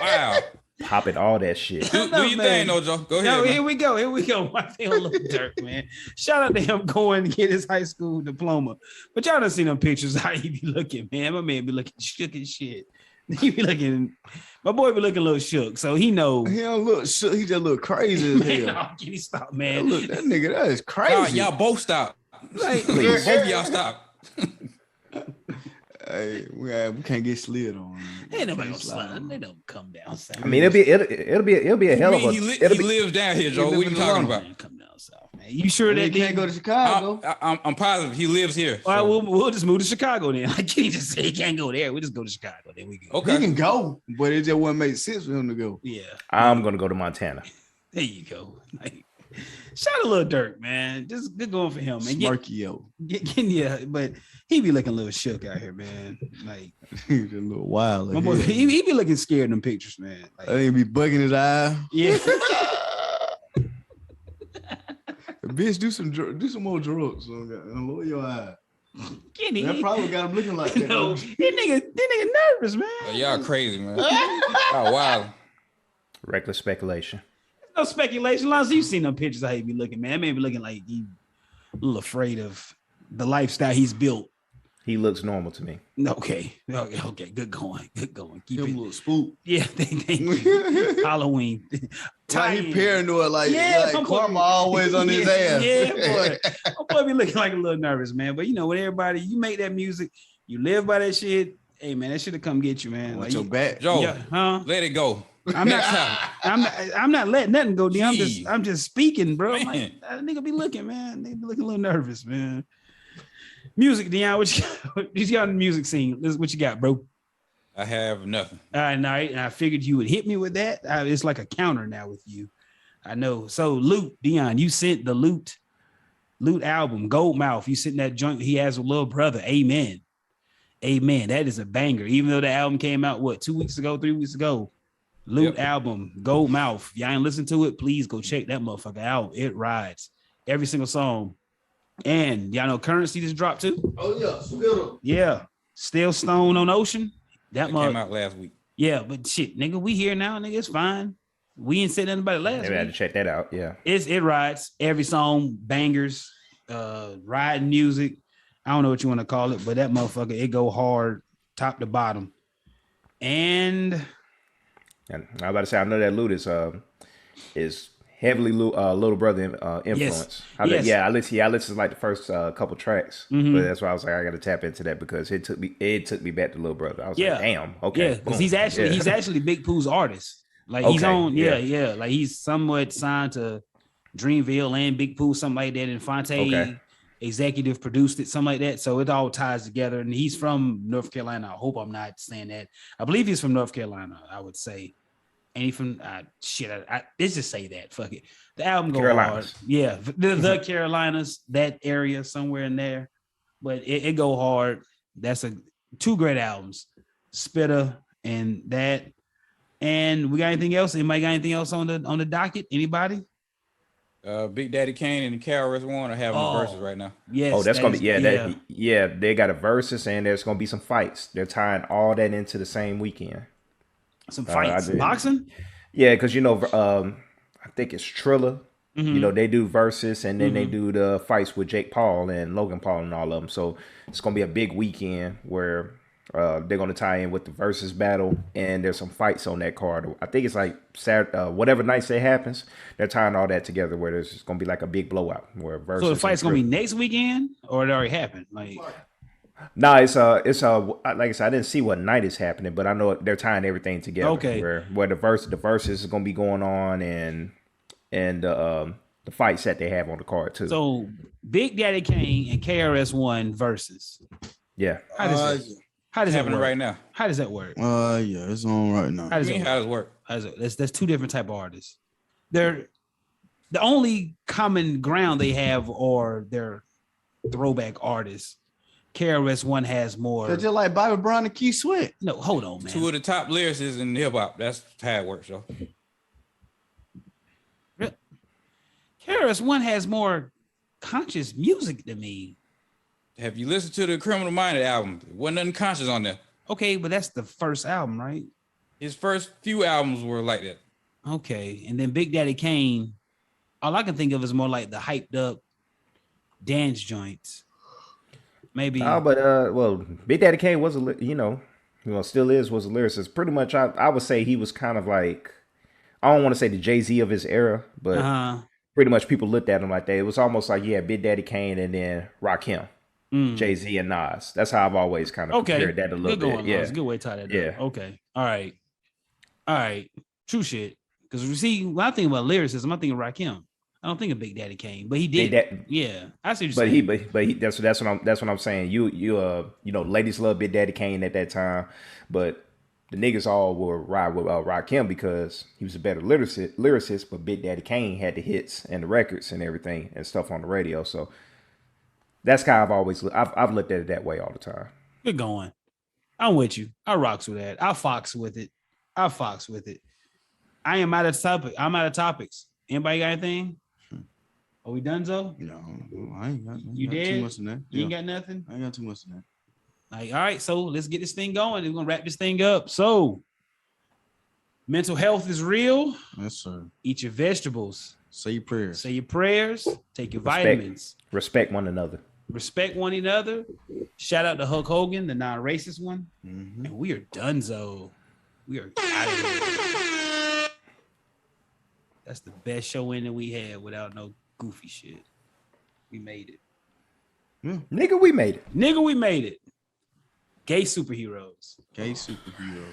Wow. Popping all that shit. Do your thing, though, Joe. Go ahead. No, here we go. My thing on Lil Durk, man. Shout out to him going to get his high school diploma. But y'all done seen them pictures how he be looking, man. My man be looking shook as shit. He be looking, my boy be looking a little shook, so he know. He don't look shook. He just look crazy as hell. Can he stop, man? Look, that nigga, that is crazy. Y'all both stop. Like, please, both of y'all stop. Hey, we can't get slid on. Ain't nobody gonna slide. They don't come down south. I mean, it'll be a hell of a. He lives down here, Joe. What are you talking about? Come down south, man. You sure that he can't go to Chicago? I'm positive he lives here. All right, we'll just move to Chicago then. Like he just say he can't go there. We'll just go to Chicago. Then we go. Okay. He can go, but it just wouldn't make sense for him to go. Yeah. I'm gonna go to Montana. There you go. Like, shout a little Dirk, man. Just good going for him, man. Smarky-o. Yeah, but he be looking a little shook out here, man. Like He's a little wild. my boy, he be looking scared in them pictures, man. Like, He be bugging his eye. yeah. Bitch, do some more drugs. So lower your eye. Kenny, That probably got him looking like that. no, that nigga nervous, man. Y'all crazy, man. Y'all wild. Reckless speculation. No speculation. Long as you've seen them pictures, how he be looking, man. That man be looking like he a little afraid of the lifestyle he's built. He looks normal to me. Okay. Good going. Keep Him it. a little spook. Yeah, thank you. Halloween. Like he paranoid, like my karma boy- always on his ass. Yeah, boy. My boy be looking like a little nervous, man. But you know, when everybody, you make that music, you live by that shit. Hey, man, that should have come get you, man. Watch your back. Joe, Huh? let it go. I'm not letting nothing go, D. Jeez. I'm just speaking, bro. I'm like, Man. that nigga be looking, man. They be looking a little nervous, man. Music, Dion, what you got on the music scene? What you got, bro? I have nothing. All right, and I figured you would hit me with that. It's like a counter now with you. I know. So, Loot, Dion, you sent the Loot album, Goldmouth. You sent that joint he has a little brother. Amen. That is a banger. Even though the album came out, 3 weeks ago? Loot album, Goldmouth. Y'all ain't listen to it, please go check that motherfucker out. It rides. Every single song. And y'all know Currency just dropped too? Oh, yeah. Spitter. Yeah. Still Stone on Ocean. That Came out last week. Yeah, but shit, nigga, we here now, nigga. It's fine. We ain't said nothing about it last Maybe I had to week. check that out. Yeah. It rides. Every song, bangers, riding music. I don't know what you want to call it, but that motherfucker, it go hard, top to bottom. And I was about to say, I know that Loot is heavily Little Brother influence. Yes. I listened to like the first couple tracks, but that's why I was like, I got to tap into that because it took me back to Little Brother. I was like, damn, okay, yeah, because he's actually Big Pooh's artist. Like he's on, like he's somewhat signed to Dreamville and Big Pooh, something like that. And Fonte executive produced it, something like that. So it all ties together. And he's from North Carolina. I hope I'm not saying that. I believe he's from North Carolina, I would say. And he from let's just say that. Fuck it. The album go Carolinas. hard. Yeah, the Carolinas, that area somewhere in there. But it go hard. That's two great albums, Spitter and that. And we got anything else? Anybody got anything else on the docket? Anybody? Big Daddy Kane and the KRS-One are having verses right now. Yes. Oh, that's gonna be they got a versus and there's gonna be some fights. They're tying all that into the same weekend. Some fights, boxing. Yeah, because I think it's Triller. You know, they do versus and then they do the fights with Jake Paul and Logan Paul and all of them. So it's gonna be a big weekend where they're gonna tie in with the versus battle and there's some fights on that card. I think it's like Saturday, whatever nights it happens, they're tying all that together where there's just gonna be like a big blowout. Where versus. So the fight's gonna be next weekend, or it already happened? Like, no, it's like I said, I didn't see what night is happening, but I know they're tying everything together. Okay, where the versus is gonna be going on and the fights that they have on the card too. So Big Daddy Kane and KRS-One versus. Yeah. How does that work right now? How does that work? Yeah, it's on right now. How does it work? That's two different type of artists. They're the only common ground they have, or their throwback artists. KRS-One has more. They're just like Bobby Brown and Keith Sweat. No, hold on, man. Two of the top lyricists in hip hop. That's how it works, yo. KRS-One has more conscious music than me. Have you listened to the Criminal Minded album? There wasn't nothing conscious on there. Okay, but that's the first album, right? His first few albums were like that. Okay, and then Big Daddy Kane, all I can think of is more like the hyped up dance joints. Maybe. Big Daddy Kane was still was a lyricist. Pretty much, I would say he was kind of like, I don't want to say the Jay-Z of his era, but pretty much people looked at him like that. It was almost like you had Big Daddy Kane and then Rakim. Jay-Z and Nas. That's how I've always kind of compared that a little bit. Yeah, it's a good way to tie that down. Yeah. Okay. All right. True shit. Because you see, when I think about lyricism, I think of Rakim. I don't think of Big Daddy Kane, but he did. Yeah, I see. But he. That's what I'm saying. You know, ladies love Big Daddy Kane at that time, but the niggas all will ride with Rakim because he was a better lyricist. But Big Daddy Kane had the hits and the records and everything and stuff on the radio. So that's how I've looked at it that way all the time. Good going. I'm with you. I rocks with that. I fox with it. I am out of topic. I'm out of topics. Anybody got anything? Are we done, Zo? No, I ain't got. You got did? too much in that. You ain't got nothing? I ain't got too much in that. Like, all right, so let's get this thing going. We're gonna wrap this thing up. So, mental health is real. Yes, sir. Eat your vegetables. Say your prayers. Say your prayers. Take your vitamins. Respect one another. Respect one another. Shout out to Hulk Hogan, the non-racist one. Mm-hmm. And we are done, Zo. We are out of here. That's the best show in that we had without no goofy shit. We made it. Yeah. Nigga, we made it. Gay superheroes. Gay superhero.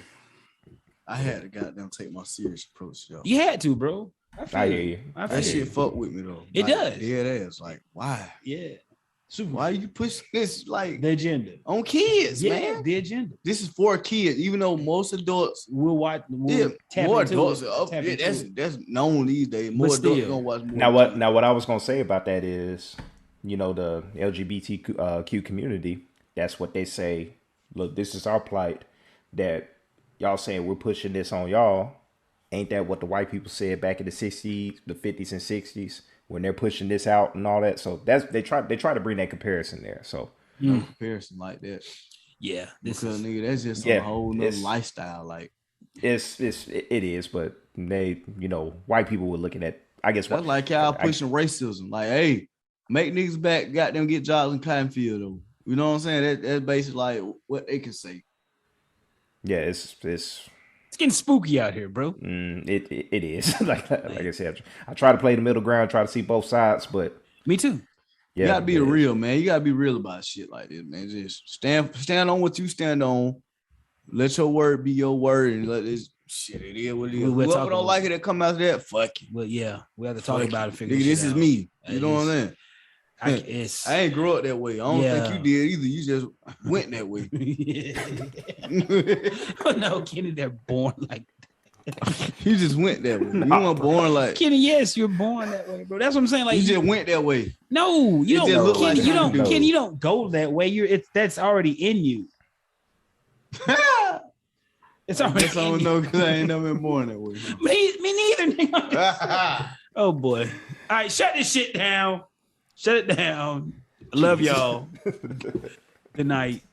I had to goddamn take my serious approach, yo. You had to, bro. I hear you. That shit fuck with me though. It does. Yeah, it is. Like, why? Yeah. Why you push this like the agenda on kids, man? The agenda. This is for kids, even though most adults will watch. More adults. That's known these days. More adults gonna watch more. Now what I was gonna say about that is, you know, the LGBTQ community. That's what they say. Look, this is our plight. That y'all saying we're pushing this on y'all. Ain't that what the white people said back in the 60s, the 50s and 60s? When they're pushing this out and all that, so they try to bring that comparison there. So no comparison like that. Yeah, nigga, that's just a whole nother lifestyle. Like it is, but they, you know, white people were looking at. I guess that's like y'all pushing racism. Like, hey, make niggas back, goddamn, get jobs in cotton field though. You know what I'm saying? That's basically like what they can say. Yeah, it's getting spooky out here, bro. It is. like I said, I try to play the middle ground, try to see both sides, but me too. Yeah, you gotta be real, man. You gotta be real about shit like this, man. Just stand on what you stand on. Let your word be your word, and let this shit. It is what it is. Whoever don't like it, that come out of that, fuck it. Well, yeah, we have to talk about it. Figure this is out. me. You know what I'm saying? I ain't grew up that way. I don't think you did either. You just went that way. No, Kenny, they're born like that. You just went that way. You weren't born like Kenny. Yes, you're born that way, bro. That's what I'm saying. Like you just went that way. No, you don't. Kenny, like you don't. Kenny, you don't go that way. That's already in you. It's already. I don't know because I ain't never been born that way. Me neither. Nigga. Oh boy. All right, shut this shit down. Shut it down. I love y'all. Good night.